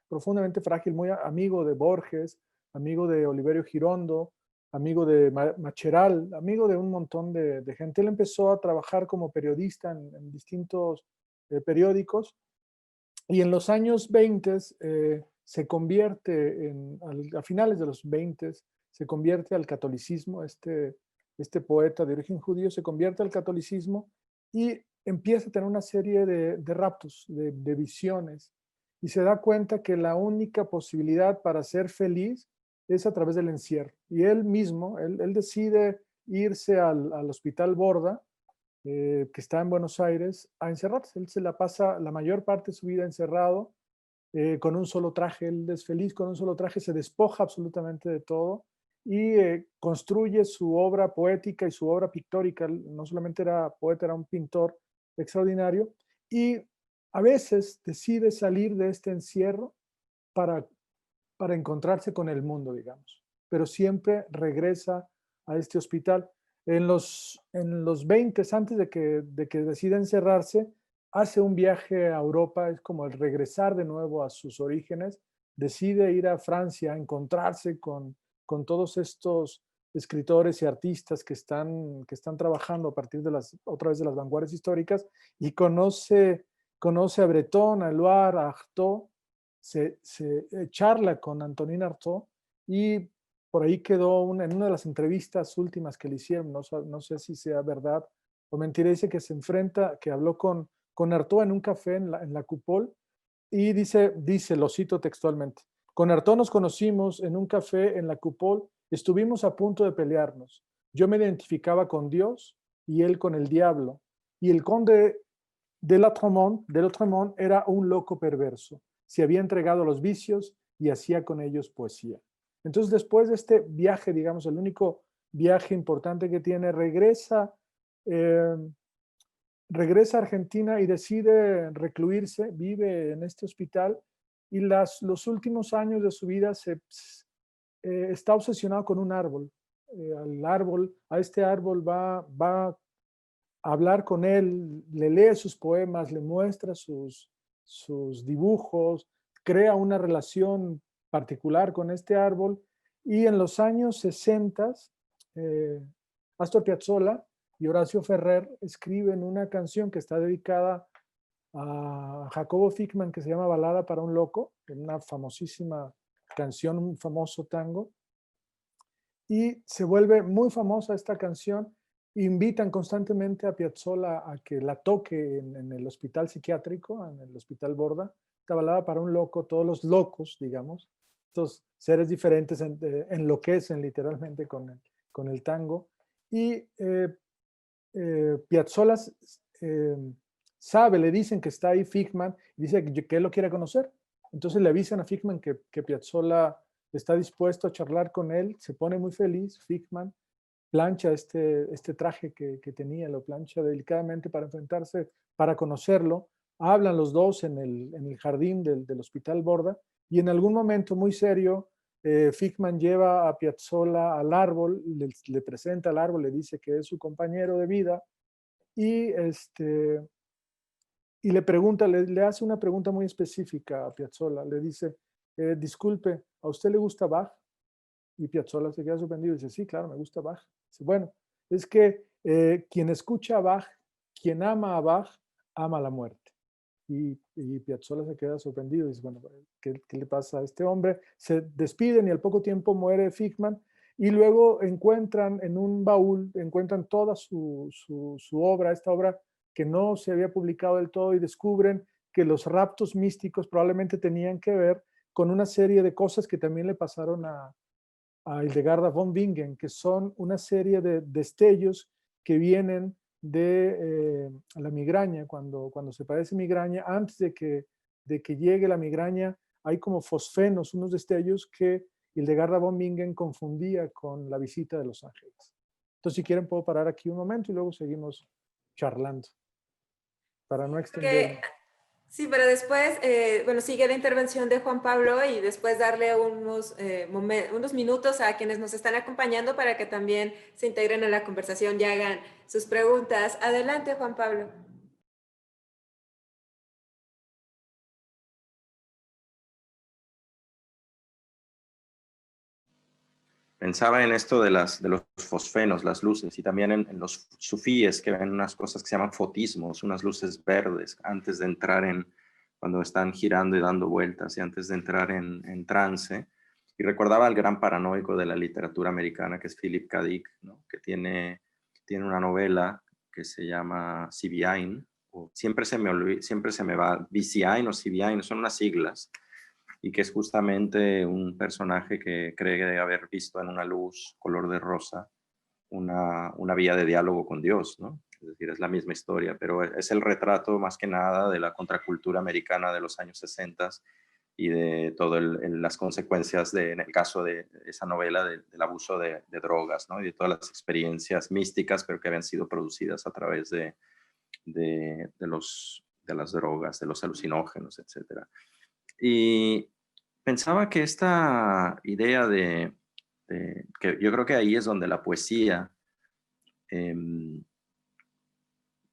profundamente frágil, muy amigo de Borges, amigo de Oliverio Girondo, amigo de Macheral, amigo de un montón de gente. Él empezó a trabajar como periodista en distintos periódicos, y en los años 20 se convierte, a finales de los 20, se convierte al catolicismo. Este poeta de origen judío se convierte al catolicismo, y empieza a tener una serie de raptos, de visiones, y se da cuenta que la única posibilidad para ser feliz es a través del encierro. Y él mismo, él decide irse al Hospital Borda, que está en Buenos Aires, a encerrarse. Él se la pasa la mayor parte de su vida encerrado, con un solo traje. Él es feliz con un solo traje, se despoja absolutamente de todo y construye su obra poética y su obra pictórica. No solamente era poeta, era un pintor extraordinario, y a veces decide salir de este encierro para, para encontrarse con el mundo, digamos, pero siempre regresa a este hospital. En los 20, antes de que decida encerrarse, hace un viaje a Europa, es como el regresar de nuevo a sus orígenes, decide ir a Francia, encontrarse con todos estos escritores y artistas que están trabajando a partir de otra vez de las vanguardias históricas, y conoce a Breton, a Éluard, a Artaud, se charla con Antonin Artaud, y por ahí quedó en una de las entrevistas últimas que le hicieron, no sé si sea verdad o mentira, dice que se enfrenta, que habló con Artaud en un café en la Coupole, y dice, lo cito textualmente: con Artaud nos conocimos en un café en la Coupole, estuvimos a punto de pelearnos. Yo me identificaba con Dios y él con el diablo, y el conde de Lautréamont era un loco perverso. Se había entregado a los vicios y hacía con ellos poesía. Entonces, después de este viaje, digamos, el único viaje importante que tiene, regresa a Argentina y decide recluirse, vive en este hospital, y los últimos años de su vida está obsesionado con un árbol. A este árbol va a hablar con él, le lee sus poemas, le muestra sus dibujos, crea una relación particular con este árbol, y en los años 60, Astor Piazzolla y Horacio Ferrer escriben una canción que está dedicada a Jacobo Fickman, que se llama Balada para un Loco, una famosísima canción, un famoso tango, y se vuelve muy famosa esta canción. Invitan constantemente a Piazzolla a que la toque en el hospital psiquiátrico, en el Hospital Borda. Esta Balada para un Loco, todos los locos, digamos, estos seres diferentes enloquecen literalmente con el tango. Y Piazzolla sabe, le dicen que está ahí Fickman, y dice que él lo quiere conocer. Entonces le avisan a Fickman que Piazzolla está dispuesto a charlar con él, se pone muy feliz. Fickman plancha este traje que tenía, lo plancha delicadamente para enfrentarse, para conocerlo. Hablan los dos en el jardín del Hospital Borda, y en algún momento muy serio, Fickman lleva a Piazzolla al árbol, le presenta al árbol, le dice que es su compañero de vida, y le pregunta, le hace una pregunta muy específica a Piazzolla. Le dice, disculpe, ¿a usted le gusta Bach? Y Piazzolla se queda sorprendido y dice, sí, claro, me gusta Bach. Dice, bueno, es que quien escucha a Bach, quien ama a Bach, ama la muerte. Y Piazzolla se queda sorprendido y dice, bueno, ¿qué le pasa a este hombre? Se despiden y al poco tiempo muere Fickman, y luego encuentran en un baúl, encuentran toda su obra, esta obra que no se había publicado del todo, y descubren que los raptos místicos probablemente tenían que ver con una serie de cosas que también le pasaron a Hildegarda von Bingen, que son una serie de destellos que vienen de la migraña. Cuando se padece migraña, antes de que llegue la migraña, hay como fosfenos, unos destellos que Hildegarda von Bingen confundía con la visita de los ángeles. Entonces, si quieren, puedo parar aquí un momento y luego seguimos charlando, para no extenderme. Sí, pero después, bueno, sigue la intervención de Juan Pablo, y después darle unos minutos a quienes nos están acompañando para que también se integren a la conversación y hagan sus preguntas. Adelante, Juan Pablo. Pensaba en esto de los fosfenos, las luces, y también en los sufíes, que ven unas cosas que se llaman fotismos, unas luces verdes antes de entrar cuando están girando y dando vueltas, y antes de entrar en trance. Y recordaba al gran paranoico de la literatura americana, que es Philip K. Dick, ¿no? Que tiene una novela que se llama Sibyine, siempre se me va, VCI, no CBI, no son unas siglas, y que es justamente un personaje que cree haber visto en una luz color de rosa una vía de diálogo con Dios, ¿no? Es decir, es la misma historia, pero es el retrato más que nada de la contracultura americana de los años 60 y de todas las consecuencias, en el caso de esa novela, del abuso de drogas, ¿no? Y de todas las experiencias místicas, pero que habían sido producidas a través de las drogas, de los alucinógenos, etc. Y pensaba que esta idea que yo creo que ahí es donde la poesía,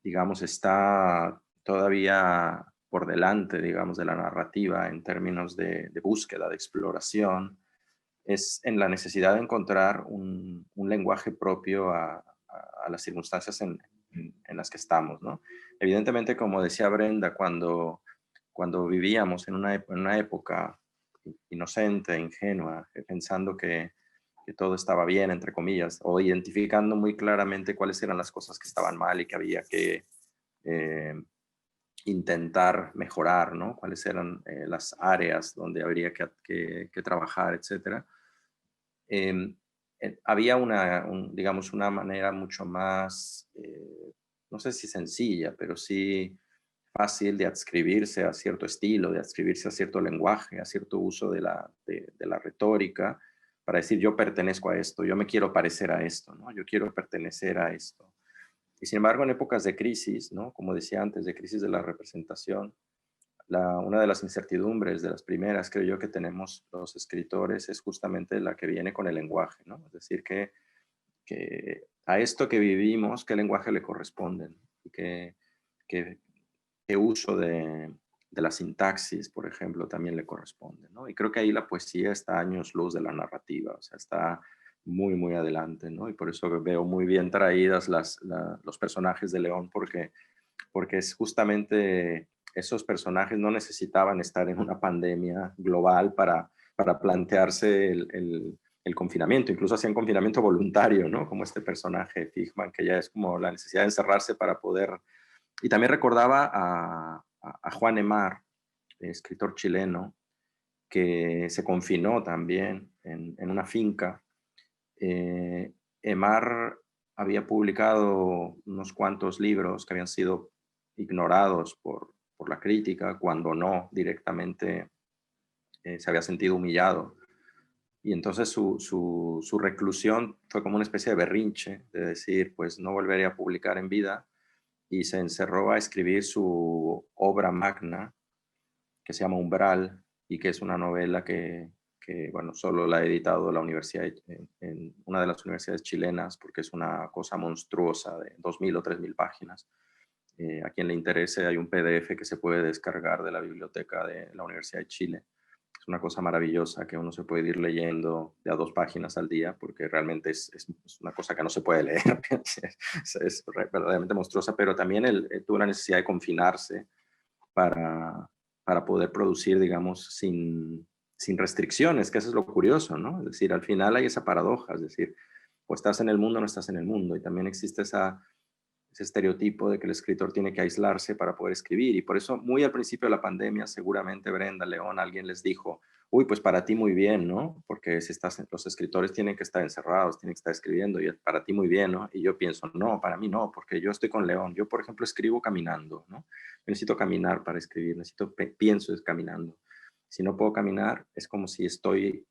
digamos, está todavía por delante, digamos, de la narrativa en términos de búsqueda, de exploración, es en la necesidad de encontrar un lenguaje propio a las circunstancias en las que estamos, ¿no? Evidentemente, como decía Brenda, cuando vivíamos en una época inocente, ingenua, pensando que todo estaba bien, entre comillas, o identificando muy claramente cuáles eran las cosas que estaban mal y que había que intentar mejorar, ¿no? Cuáles eran las áreas donde habría que trabajar, etcétera. Había digamos, una manera mucho más, no sé si sencilla, pero sí fácil de adscribirse a cierto estilo, de adscribirse a cierto lenguaje, a cierto uso de la retórica, para decir yo pertenezco a esto, yo me quiero parecer a esto, ¿no? Yo quiero pertenecer a esto. Y sin embargo, en épocas de crisis, ¿no? Como decía antes, de crisis de la representación, una de las incertidumbres, de las primeras, creo yo, que tenemos los escritores es justamente la que viene con el lenguaje, ¿no? Es decir, que a esto que vivimos, ¿qué lenguaje le corresponde? Y qué uso de la sintaxis, por ejemplo, también le corresponde, ¿no? Y creo que ahí la poesía está a años luz de la narrativa, o sea, está muy, muy adelante, ¿no? Y por eso veo muy bien traídas los personajes de León, porque es justamente esos personajes no necesitaban estar en una pandemia global para plantearse el confinamiento, incluso hacían confinamiento voluntario, ¿no? Como este personaje Figman, que ya es como la necesidad de encerrarse para poder. Y también recordaba a Juan Emar, escritor chileno, que se confinó también en una finca. Emar había publicado unos cuantos libros que habían sido ignorados por la crítica, cuando no directamente se había sentido humillado. Y entonces su reclusión fue como una especie de berrinche, de decir, pues no volveré a publicar en vida, y se encerró a escribir su obra magna, que se llama Umbral, y que es una novela que bueno, solo la ha editado la universidad, en una de las universidades chilenas, porque es una cosa monstruosa de 2.000 o 3.000 páginas. A quien le interese, hay un PDF que se puede descargar de la biblioteca de la Universidad de Chile. Es una cosa maravillosa que uno se puede ir leyendo de a 2 páginas al día, porque realmente es una cosa que no se puede leer. es verdaderamente monstruosa, pero también él tuvo la necesidad de confinarse para poder producir, digamos, sin restricciones, que eso es lo curioso, ¿no? Es decir, al final hay esa paradoja, es decir, o estás en el mundo o no estás en el mundo, y también existe ese estereotipo de que el escritor tiene que aislarse para poder escribir, y por eso muy al principio de la pandemia seguramente Brenda, León, alguien les dijo, uy, pues para ti muy bien, ¿no? Porque si los escritores tienen que estar encerrados, tienen que estar escribiendo, y para ti muy bien, ¿no? Y yo pienso, no, para mí no, porque yo estoy con León. Yo, por ejemplo, escribo caminando, ¿no? Necesito caminar para escribir, pienso caminando. Si no puedo caminar, es como si estoy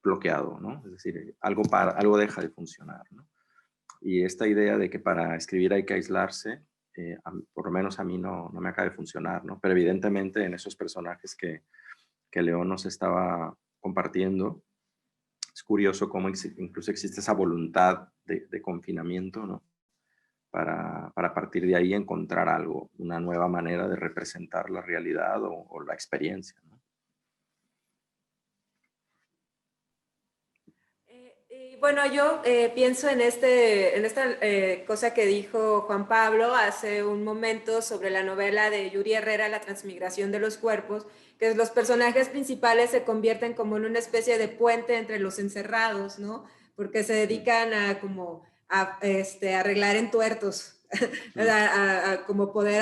bloqueado, ¿no? Es decir, algo deja de funcionar, ¿no? Y esta idea de que para escribir hay que aislarse, por lo menos a mí no me acaba de funcionar, ¿no? Pero evidentemente en esos personajes que León nos estaba compartiendo, es curioso cómo incluso existe esa voluntad de confinamiento, ¿no? Para partir de ahí encontrar algo, una nueva manera de representar la realidad o la experiencia, ¿no? Bueno, yo pienso en esta cosa que dijo Juan Pablo hace un momento sobre la novela de Yuri Herrera, La transmigración de los cuerpos, que los personajes principales se convierten como en una especie de puente entre los encerrados, ¿no? Porque se dedican a arreglar entuertos como poder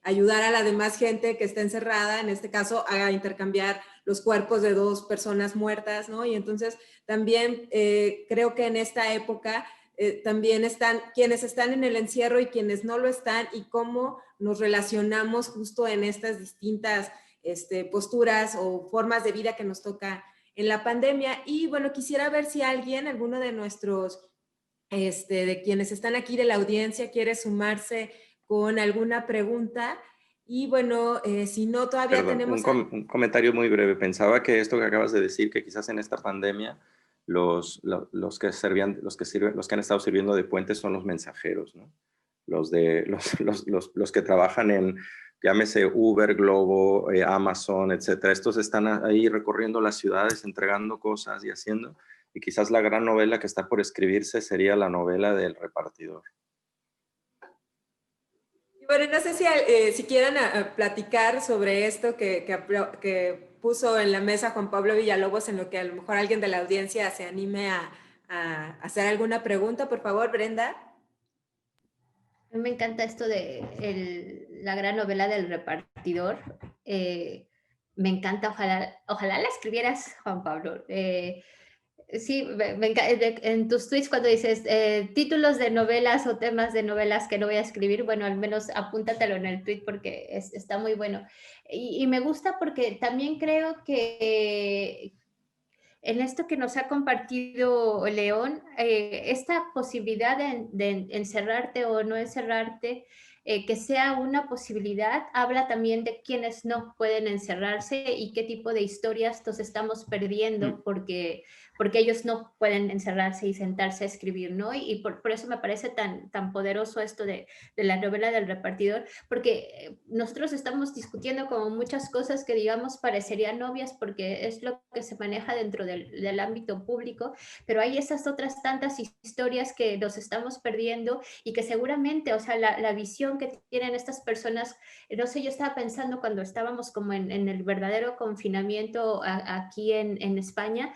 ayudar a la demás gente que está encerrada, en este caso, a intercambiar los cuerpos de dos personas muertas, ¿no? Y entonces también creo que en esta época también están quienes están en el encierro y quienes no lo están, y cómo nos relacionamos justo en estas distintas posturas o formas de vida que nos toca en la pandemia. Y bueno, quisiera ver si alguno de nuestros, de quienes están aquí de la audiencia, quiere sumarse con alguna pregunta. Y bueno, si no, todavía Perdón, tenemos... un comentario muy breve. Pensaba que esto que acabas de decir, que quizás en esta pandemia los que han estado sirviendo de puentes son los mensajeros, ¿no? Los que trabajan en, llámese Uber, Globo, Amazon, etcétera. Estos están ahí recorriendo las ciudades, entregando cosas y haciendo. Y quizás la gran novela que está por escribirse sería la novela del repartidor. Bueno, no sé si quieran platicar sobre esto que puso en la mesa Juan Pablo Villalobos, en lo que a lo mejor alguien de la audiencia se anime a hacer alguna pregunta. Por favor, Brenda. A mí me encanta esto de la gran novela del repartidor. Me encanta, ojalá la escribieras, Juan Pablo. Sí, en tus tweets cuando dices títulos de novelas o temas de novelas que no voy a escribir, bueno, al menos apúntatelo en el tweet porque está muy bueno. Y me gusta porque también creo que en esto que nos ha compartido León, esta posibilidad de encerrarte o no encerrarte, que sea una posibilidad, habla también de quienes no pueden encerrarse y qué tipo de historias nos estamos perdiendo porque ellos no pueden encerrarse y sentarse a escribir, ¿no? Y por eso me parece tan poderoso esto de la novela del repartidor, porque nosotros estamos discutiendo como muchas cosas que digamos parecerían obvias porque es lo que se maneja dentro del ámbito público, pero hay esas otras tantas historias que nos estamos perdiendo y que seguramente, o sea, la visión que tienen estas personas, no sé, yo estaba pensando cuando estábamos como en el verdadero confinamiento aquí en España,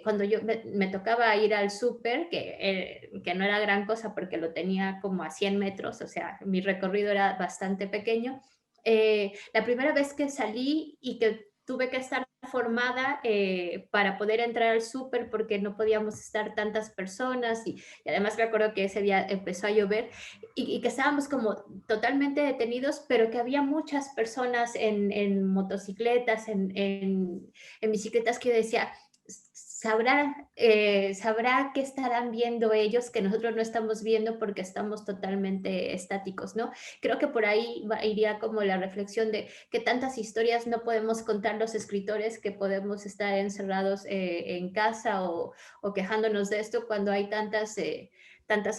cuando yo me tocaba ir al súper, que no era gran cosa porque lo tenía como a 100 metros, o sea, mi recorrido era bastante pequeño. La primera vez que salí y que tuve que estar formada para poder entrar al súper porque no podíamos estar tantas personas y además me acuerdo que ese día empezó a llover y que estábamos como totalmente detenidos, pero que había muchas personas en motocicletas, en bicicletas, que yo decía, sabrá qué estarán viendo ellos que nosotros no estamos viendo porque estamos totalmente estáticos, ¿no? Creo que por ahí iría como la reflexión de que tantas historias no podemos contar los escritores, que podemos estar encerrados en casa o quejándonos de esto cuando hay tantas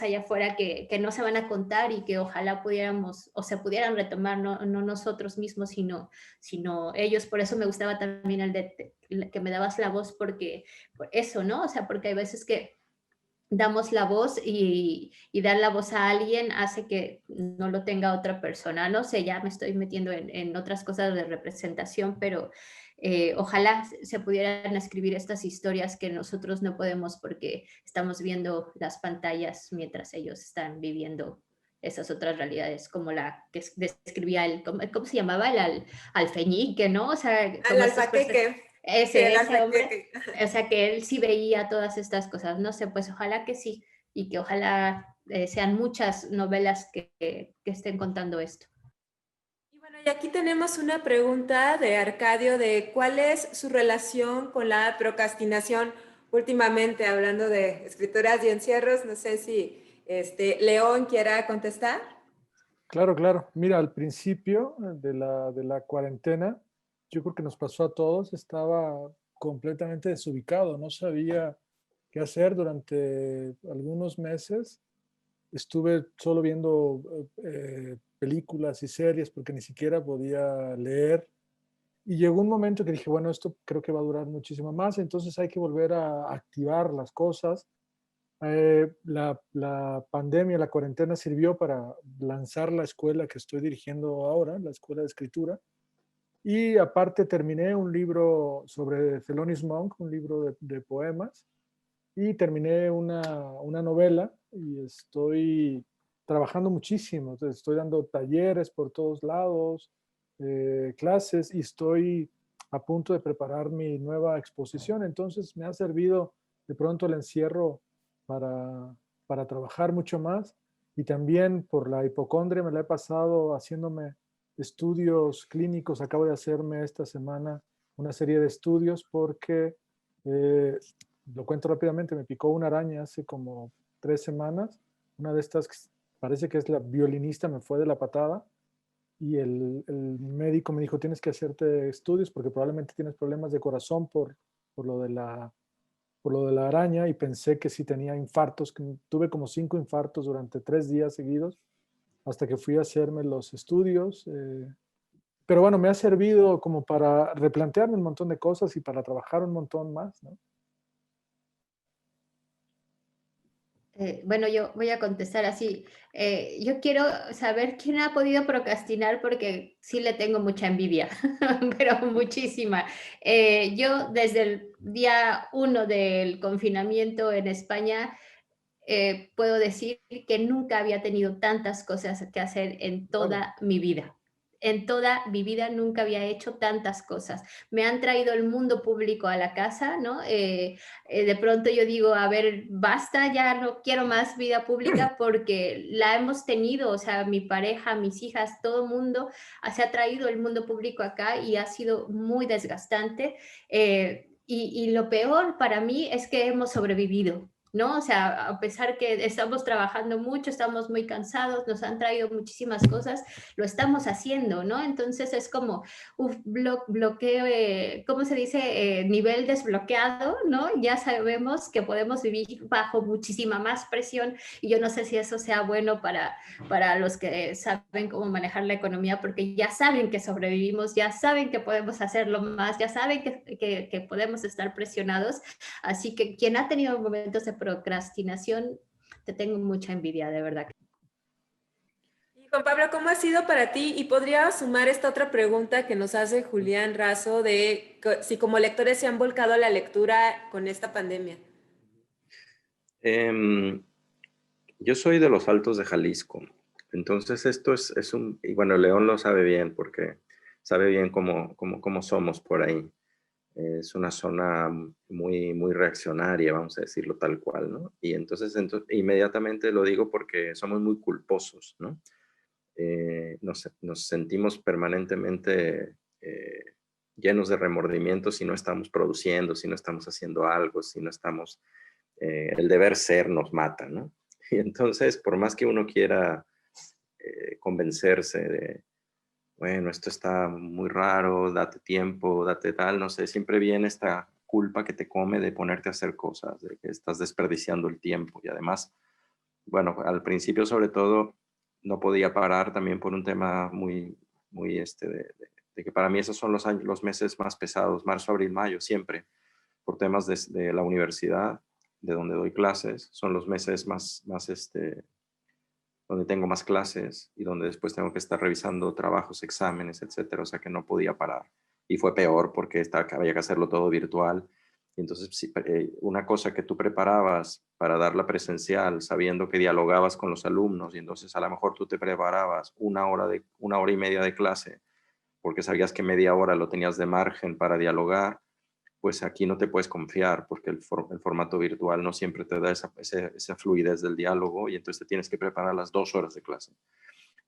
allá afuera que no se van a contar y que ojalá pudiéramos o se pudieran retomar, no nosotros mismos, sino ellos. Por eso me gustaba también el de que me dabas la voz, porque por eso, ¿no? O sea, porque hay veces que damos la voz y dar la voz a alguien hace que no lo tenga otra persona. No sé, ya me estoy metiendo en otras cosas de representación, pero ojalá se pudieran escribir estas historias que nosotros no podemos porque estamos viendo las pantallas mientras ellos están viviendo esas otras realidades, como la que describía ¿cómo se llamaba? El alfeñique, ¿no? O sea, Al alfaqueque. ese hombre, o sea, que él sí veía todas estas cosas, no sé, pues ojalá que sí, y que ojalá sean muchas novelas que estén contando esto. Y bueno, y aquí tenemos una pregunta de Arcadio de ¿cuál es su relación con la procrastinación últimamente, hablando de escrituras y encierros? No sé si León quiera contestar. Claro, claro. Mira, al principio de la cuarentena, yo creo que nos pasó a todos, estaba completamente desubicado, no sabía qué hacer durante algunos meses. Estuve solo viendo películas y series porque ni siquiera podía leer. Y llegó un momento que dije, bueno, esto creo que va a durar muchísimo más, entonces hay que volver a activar las cosas. La pandemia, la cuarentena sirvió para lanzar la escuela que estoy dirigiendo ahora, la escuela de escritura. Y aparte terminé un libro sobre Thelonious Monk, un libro de poemas, y terminé una novela y estoy trabajando muchísimo. Entonces, estoy dando talleres por todos lados, clases, y estoy a punto de preparar mi nueva exposición. Entonces me ha servido de pronto el encierro para trabajar mucho más, y también por la hipocondria me la he pasado haciéndome estudios clínicos. Acabo de hacerme esta semana una serie de estudios porque, lo cuento rápidamente, me picó una araña hace como 3 semanas. Una de estas, parece que es la violinista, me fue de la patada, y el médico me dijo, tienes que hacerte estudios porque probablemente tienes problemas de corazón por lo de la araña, y pensé que sí tenía infartos, que tuve como 5 infartos durante 3 días seguidos, hasta que fui a hacerme los estudios. Pero bueno, me ha servido como para replantearme un montón de cosas y para trabajar un montón más, ¿no? Bueno, yo voy a contestar así. Yo quiero saber quién ha podido procrastinar porque sí le tengo mucha envidia, pero muchísima. Yo desde el día 1 del confinamiento en España puedo decir que nunca había tenido tantas cosas que hacer en Vale. toda mi vida. En toda mi vida nunca había hecho tantas cosas. Me han traído el mundo público a la casa, ¿no? De pronto yo digo, a ver, basta, ya no quiero más vida pública porque la hemos tenido, o sea, mi pareja, mis hijas, todo el mundo se ha traído el mundo público acá y ha sido muy desgastante. Y lo peor para mí es que hemos sobrevivido, ¿no? O sea, a pesar que estamos trabajando mucho, estamos muy cansados, nos han traído muchísimas cosas, lo estamos haciendo, ¿no? Entonces es como un bloqueo, ¿cómo se dice? Nivel desbloqueado, ¿no? Ya sabemos que podemos vivir bajo muchísima más presión, y yo no sé si eso sea bueno para los que saben cómo manejar la economía, porque ya saben que sobrevivimos, ya saben que podemos hacerlo más, ya saben que podemos estar presionados. Así que quien ha tenido momentos de procrastinación, te tengo mucha envidia, de verdad. Y Juan Pablo, ¿cómo ha sido para ti? Y podría sumar esta otra pregunta que nos hace Julián Razo de si como lectores se han volcado a la lectura con esta pandemia. Yo soy de los Altos de Jalisco, entonces esto es un, y bueno, León lo sabe bien porque sabe bien cómo somos por ahí. Es una zona muy reaccionaria, vamos a decirlo tal cual, ¿no? Y entonces inmediatamente lo digo porque somos muy culposos, ¿no? Nos sentimos permanentemente llenos de remordimiento si no estamos produciendo, si no estamos haciendo algo, si no estamos, el deber ser nos mata, ¿no? Y entonces, por más que uno quiera convencerse de, bueno, esto está muy raro, date tiempo, date tal, no sé, siempre viene esta culpa que te come de ponerte a hacer cosas, de que estás desperdiciando el tiempo. Y además, bueno, al principio sobre todo no podía parar también por un tema muy de que para mí esos son los meses más pesados, marzo, abril, mayo, siempre, por temas de la universidad, de donde doy clases, son los meses más donde tengo más clases y donde después tengo que estar revisando trabajos, exámenes, etcétera, o sea que no podía parar. Y fue peor porque había que hacerlo todo virtual. Y entonces, una cosa que tú preparabas para darla presencial, sabiendo que dialogabas con los alumnos, y entonces a lo mejor tú te preparabas una hora y media de clase, porque sabías que media hora lo tenías de margen para dialogar, pues aquí no te puedes confiar porque el formato virtual no siempre te da esa fluidez del diálogo, y entonces te tienes que preparar las 2 horas de clase.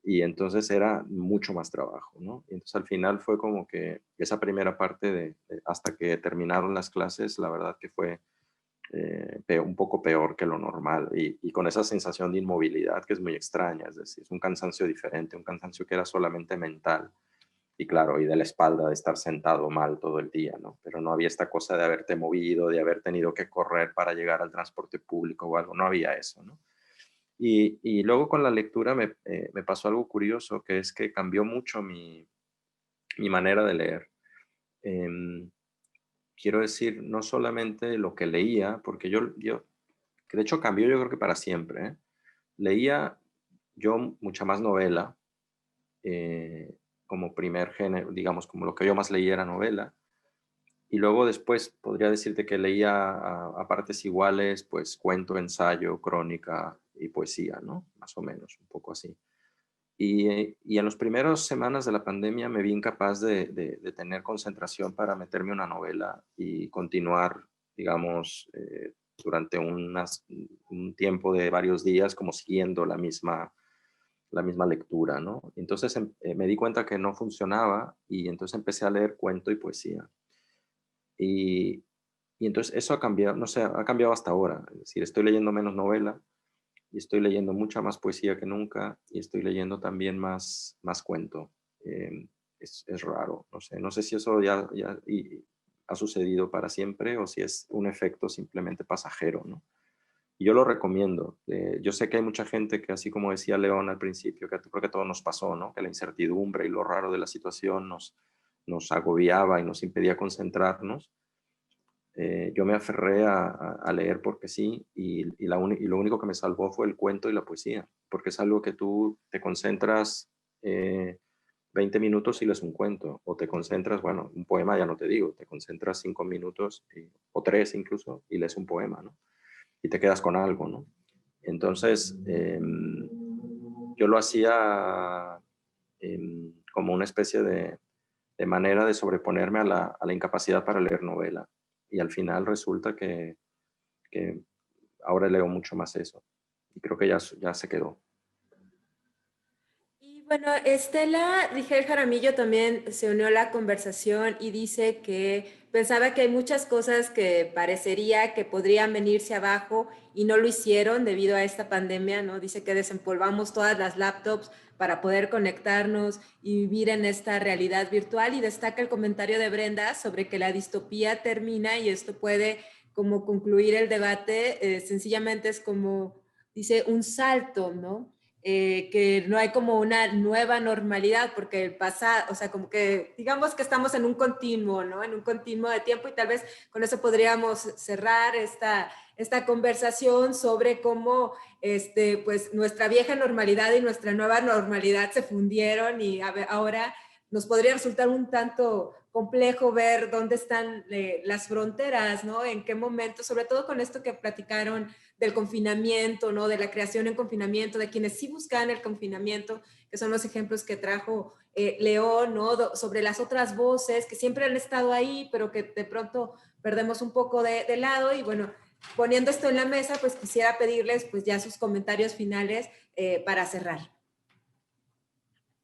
Y entonces era mucho más trabajo, ¿no? Y entonces al final fue como que esa primera parte hasta que terminaron las clases, la verdad que fue un poco peor que lo normal, y con esa sensación de inmovilidad que es muy extraña, es decir, es un cansancio diferente, un cansancio que era solamente mental. Y claro, y de la espalda, de estar sentado mal todo el día, ¿no? Pero no había esta cosa de haberte movido, de haber tenido que correr para llegar al transporte público o algo, no había eso, ¿no? Y luego con la lectura me pasó algo curioso, que es que cambió mucho mi manera de leer. Quiero decir, no solamente lo que leía, porque que de hecho cambió yo creo que para siempre, ¿eh? Leía yo mucha más novela, como primer género, digamos, como lo que yo más leía era novela. Y luego después podría decirte que leía a partes iguales, pues cuento, ensayo, crónica, y poesía, ¿no? Más o menos, un poco así. Y en las primeras semanas de la pandemia me vi incapaz de tener concentración para meterme una novela y continuar, digamos, durante un tiempo de varios días como siguiendo la misma lectura, ¿no? Entonces me di cuenta que no funcionaba y entonces empecé a leer cuento y poesía. Y, y entonces eso ha cambiado, no sé, ha cambiado hasta ahora. Es decir, estoy leyendo menos novela y estoy leyendo mucha más poesía que nunca y estoy leyendo también más cuento. Es raro, no sé si eso ya ha sucedido para siempre o si es un efecto simplemente pasajero, ¿no? Y yo lo recomiendo. Yo sé que hay mucha gente que, así como decía León al principio, que creo que todo nos pasó, ¿no? Que la incertidumbre y lo raro de la situación nos agobiaba y nos impedía concentrarnos. Yo me aferré a leer porque sí, y lo único que me salvó fue el cuento y la poesía, porque es algo que tú te concentras 20 minutos y lees un cuento, o te concentras, bueno, un poema ya no te digo, te concentras 5 minutos o 3 incluso y lees un poema, ¿no? Y te quedas con algo, ¿no? Entonces, yo lo hacía como una especie de manera de sobreponerme a la incapacidad para leer novela. Y al final resulta que ahora leo mucho más eso. Y creo que ya se quedó. Y bueno, Estela Rigel Jaramillo también se unió a la conversación y dice que pensaba que hay muchas cosas que parecería que podrían venirse abajo y no lo hicieron debido a esta pandemia, ¿no? Dice que desempolvamos todas las laptops para poder conectarnos y vivir en esta realidad virtual, y destaca el comentario de Brenda sobre que la distopía termina y esto puede como concluir el debate. Sencillamente es como, dice, un salto, ¿no? Que no hay como una nueva normalidad, porque el pasado, o sea, como que digamos que estamos en un continuo, ¿no? En un continuo de tiempo, y tal vez con eso podríamos cerrar esta conversación sobre cómo pues nuestra vieja normalidad y nuestra nueva normalidad se fundieron, y ahora nos podría resultar un tanto complejo ver dónde están las fronteras, ¿no? En qué momento, sobre todo con esto que platicaron del confinamiento, ¿no? De la creación en confinamiento, de quienes sí buscan el confinamiento, que son los ejemplos que trajo León, ¿no? Sobre las otras voces que siempre han estado ahí, pero que de pronto perdemos un poco de lado. Y bueno, poniendo esto en la mesa, pues quisiera pedirles pues ya sus comentarios finales para cerrar.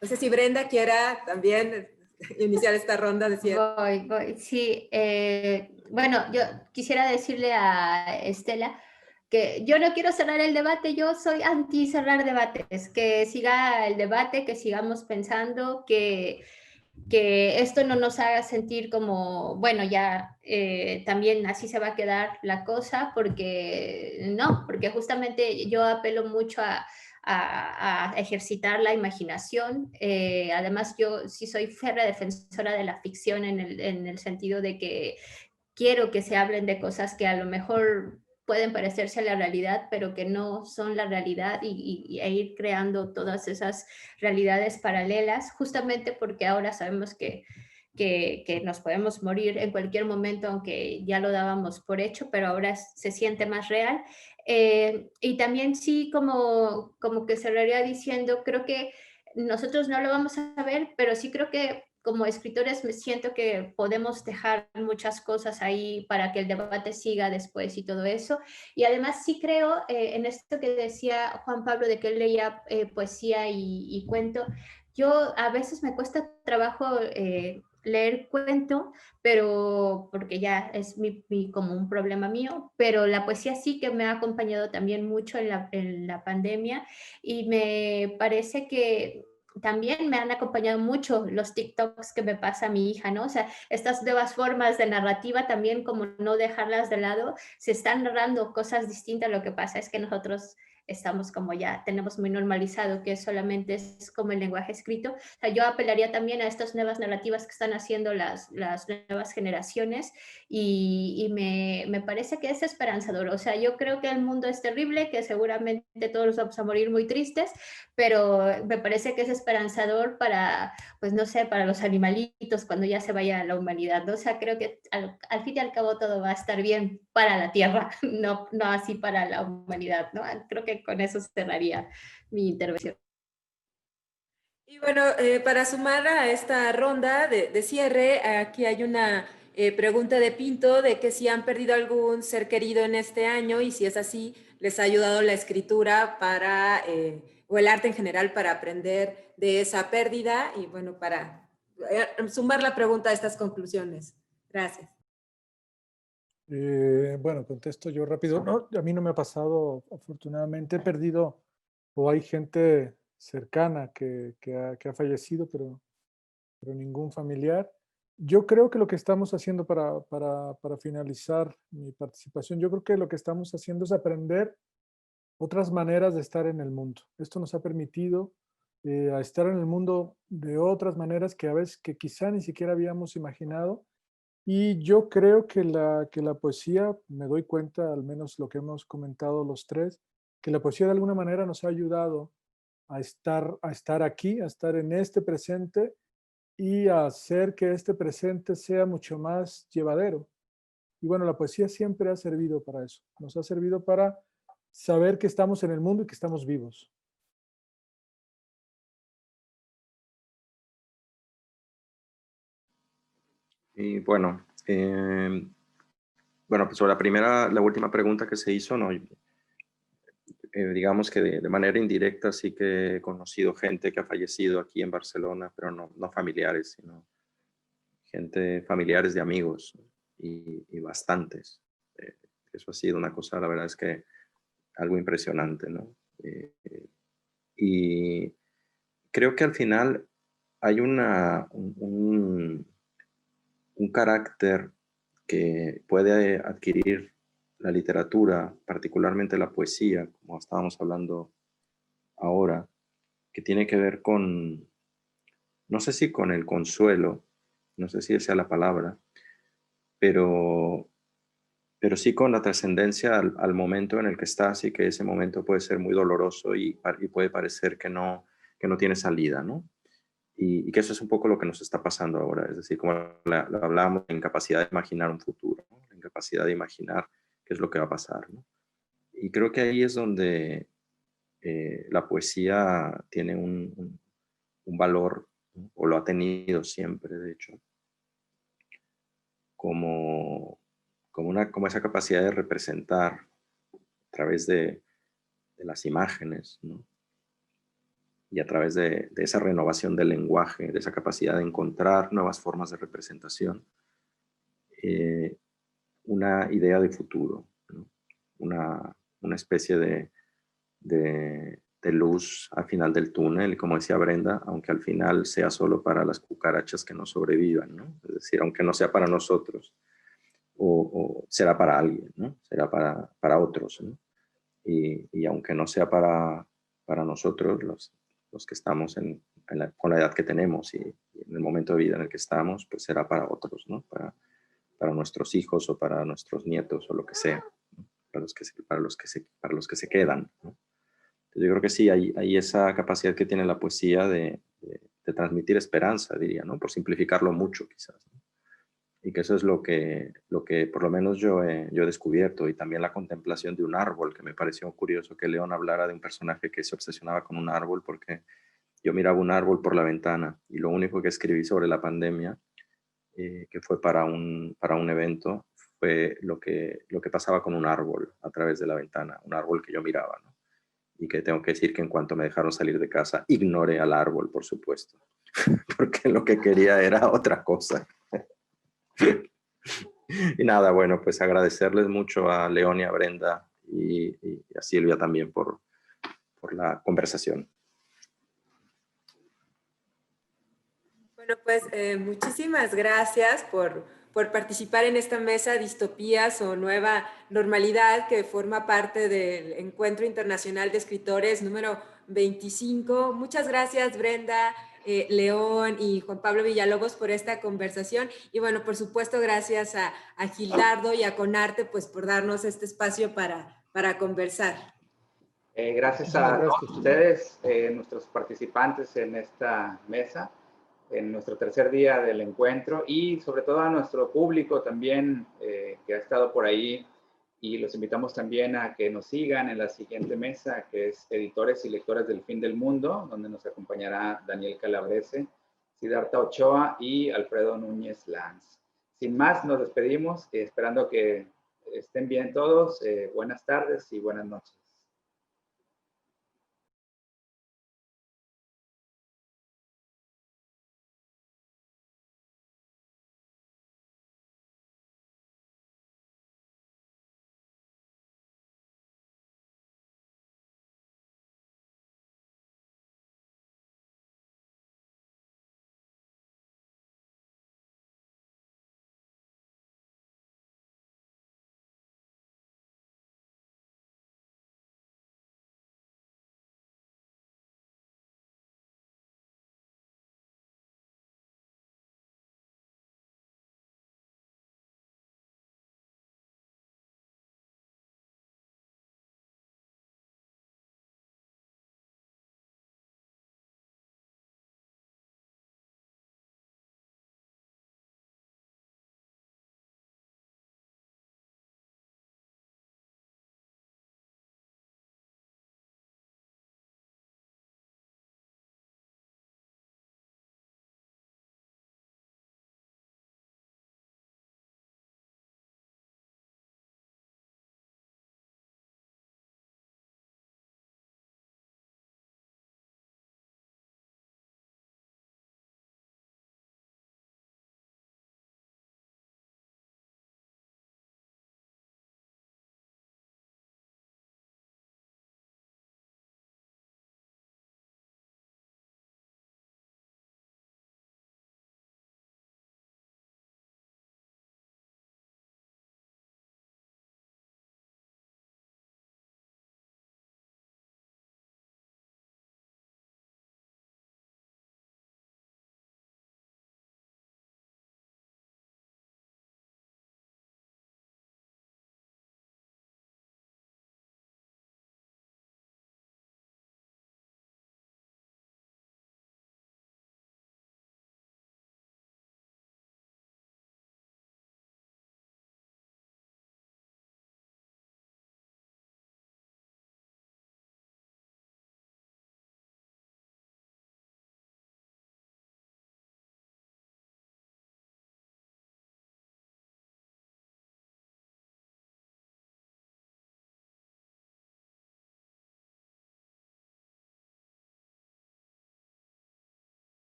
No sé si Brenda quiera también iniciar esta ronda de cierre. Voy, sí. Bueno, yo quisiera decirle a Estela que yo no quiero cerrar el debate, yo soy anti cerrar debates, que siga el debate, que sigamos pensando, que esto no nos haga sentir como, bueno, ya también así se va a quedar la cosa, porque no, porque justamente yo apelo mucho a ejercitar la imaginación. Además, yo sí soy férrea defensora de la ficción en el sentido de que quiero que se hablen de cosas que a lo mejor pueden parecerse a la realidad, pero que no son la realidad, e ir creando todas esas realidades paralelas, justamente porque ahora sabemos que nos podemos morir en cualquier momento, aunque ya lo dábamos por hecho, pero ahora se siente más real. Y también sí, como que cerraría diciendo, creo que nosotros no lo vamos a ver, pero sí creo que como escritores me siento que podemos dejar muchas cosas ahí para que el debate siga después y todo eso. Y además sí creo en esto que decía Juan Pablo de que él leía poesía y cuento. Yo a veces me cuesta trabajo leer cuento, pero porque ya es como un problema mío, pero la poesía sí que me ha acompañado también mucho en la pandemia, y me parece que también me han acompañado mucho los TikToks que me pasa mi hija, ¿no? O sea, estas nuevas formas de narrativa también, como no dejarlas de lado, se están narrando cosas distintas. Lo que pasa es que nosotros estamos como ya tenemos muy normalizado que solamente es como el lenguaje escrito. O sea, yo apelaría también a estas nuevas narrativas que están haciendo las nuevas generaciones, y me parece que es esperanzador. O sea, yo creo que el mundo es terrible, que seguramente todos vamos a morir muy tristes, pero me parece que es esperanzador para, pues no sé, para los animalitos cuando ya se vaya la humanidad, ¿no? O sea, creo que al fin y al cabo todo va a estar bien para la Tierra, no así para la humanidad, ¿no? Creo que que con eso cerraría mi intervención. Y bueno, para sumar a esta ronda de cierre, aquí hay una pregunta de Pinto de que si han perdido algún ser querido en este año y si es así, les ha ayudado la escritura para, o el arte en general para aprender de esa pérdida y bueno, para sumar la pregunta a estas conclusiones. Gracias. Bueno, contesto yo rápido. No, a mí no me ha pasado, afortunadamente. He perdido, o hay gente cercana que ha fallecido, pero ningún familiar. Yo creo que lo que estamos haciendo para finalizar mi participación, yo creo que lo que estamos haciendo es aprender otras maneras de estar en el mundo. Esto nos ha permitido a estar en el mundo de otras maneras que a veces que quizá ni siquiera habíamos imaginado. Y yo creo que la poesía, me doy cuenta, al menos lo que hemos comentado los tres, que la poesía de alguna manera nos ha ayudado a estar aquí, a estar en este presente y a hacer que este presente sea mucho más llevadero. Y bueno, la poesía siempre ha servido para eso. Nos ha servido para saber que estamos en el mundo y que estamos vivos. Y bueno, pues sobre la última pregunta que se hizo, no, digamos que de manera indirecta sí que he conocido gente que ha fallecido aquí en Barcelona, pero no familiares, sino familiares de amigos y bastantes. Eso ha sido una cosa, la verdad es que algo impresionante, ¿no? Y creo que al final hay un carácter que puede adquirir la literatura, particularmente la poesía, como estábamos hablando ahora, que tiene que ver con, no sé si con el consuelo, no sé si esa sea la palabra, pero sí con la trascendencia al momento en el que estás y que ese momento puede ser muy doloroso y puede parecer que no tiene salida, ¿no? Y que eso es un poco lo que nos está pasando ahora, es decir, como lo hablábamos, la incapacidad de imaginar un futuro, ¿no? La incapacidad de imaginar qué es lo que va a pasar, ¿no? Y creo que ahí es donde la poesía tiene un valor, ¿no? O lo ha tenido siempre, de hecho, como esa capacidad de representar a través de las imágenes, ¿no? Y a través de esa renovación del lenguaje, de esa capacidad de encontrar nuevas formas de representación, una idea de futuro, ¿no? Una especie de luz al final del túnel, como decía Brenda, aunque al final sea solo para las cucarachas que no sobrevivan, ¿no? Es decir, aunque no sea para nosotros, o será para alguien, ¿no? Será para otros, ¿no? Y aunque no sea para nosotros, los que estamos con la edad que tenemos y en el momento de vida en el que estamos, pues será para otros, ¿no? Para nuestros hijos o para nuestros nietos o lo que sea, ¿no? Para los que se quedan, ¿no? Yo creo que sí, hay esa capacidad que tiene la poesía de transmitir esperanza, diría, ¿no? Por simplificarlo mucho, quizás, ¿no? Y que eso es lo que por lo menos yo he descubierto, y también la contemplación de un árbol, que me pareció curioso que León hablara de un personaje que se obsesionaba con un árbol, porque yo miraba un árbol por la ventana y lo único que escribí sobre la pandemia, que fue para un evento, fue lo que pasaba con un árbol a través de la ventana, un árbol que yo miraba, ¿no? Y que tengo que decir que en cuanto me dejaron salir de casa, ignoré al árbol, por supuesto, porque lo que quería era otra cosa. Y nada, bueno, pues agradecerles mucho a León y a Brenda y a Silvia también por la conversación. Bueno, pues muchísimas gracias por participar en esta mesa Distopías o Nueva Normalidad, que forma parte del Encuentro Internacional de Escritores número 25. Muchas gracias, Brenda, León y Juan Pablo Villalobos por esta conversación. Y bueno, por supuesto, gracias a Gildardo y a Conarte, pues por darnos este espacio para conversar. Gracias a todos ustedes, nuestros participantes en esta mesa, en nuestro tercer día del encuentro, y sobre todo a nuestro público también que ha estado por ahí Y los invitamos también a que nos sigan en la siguiente mesa, que es Editores y Lectoras del Fin del Mundo, donde nos acompañará Daniel Calabrese, Siddhartha Ochoa y Alfredo Núñez Lanz. Sin más, nos despedimos, esperando que estén bien todos. Buenas tardes y buenas noches.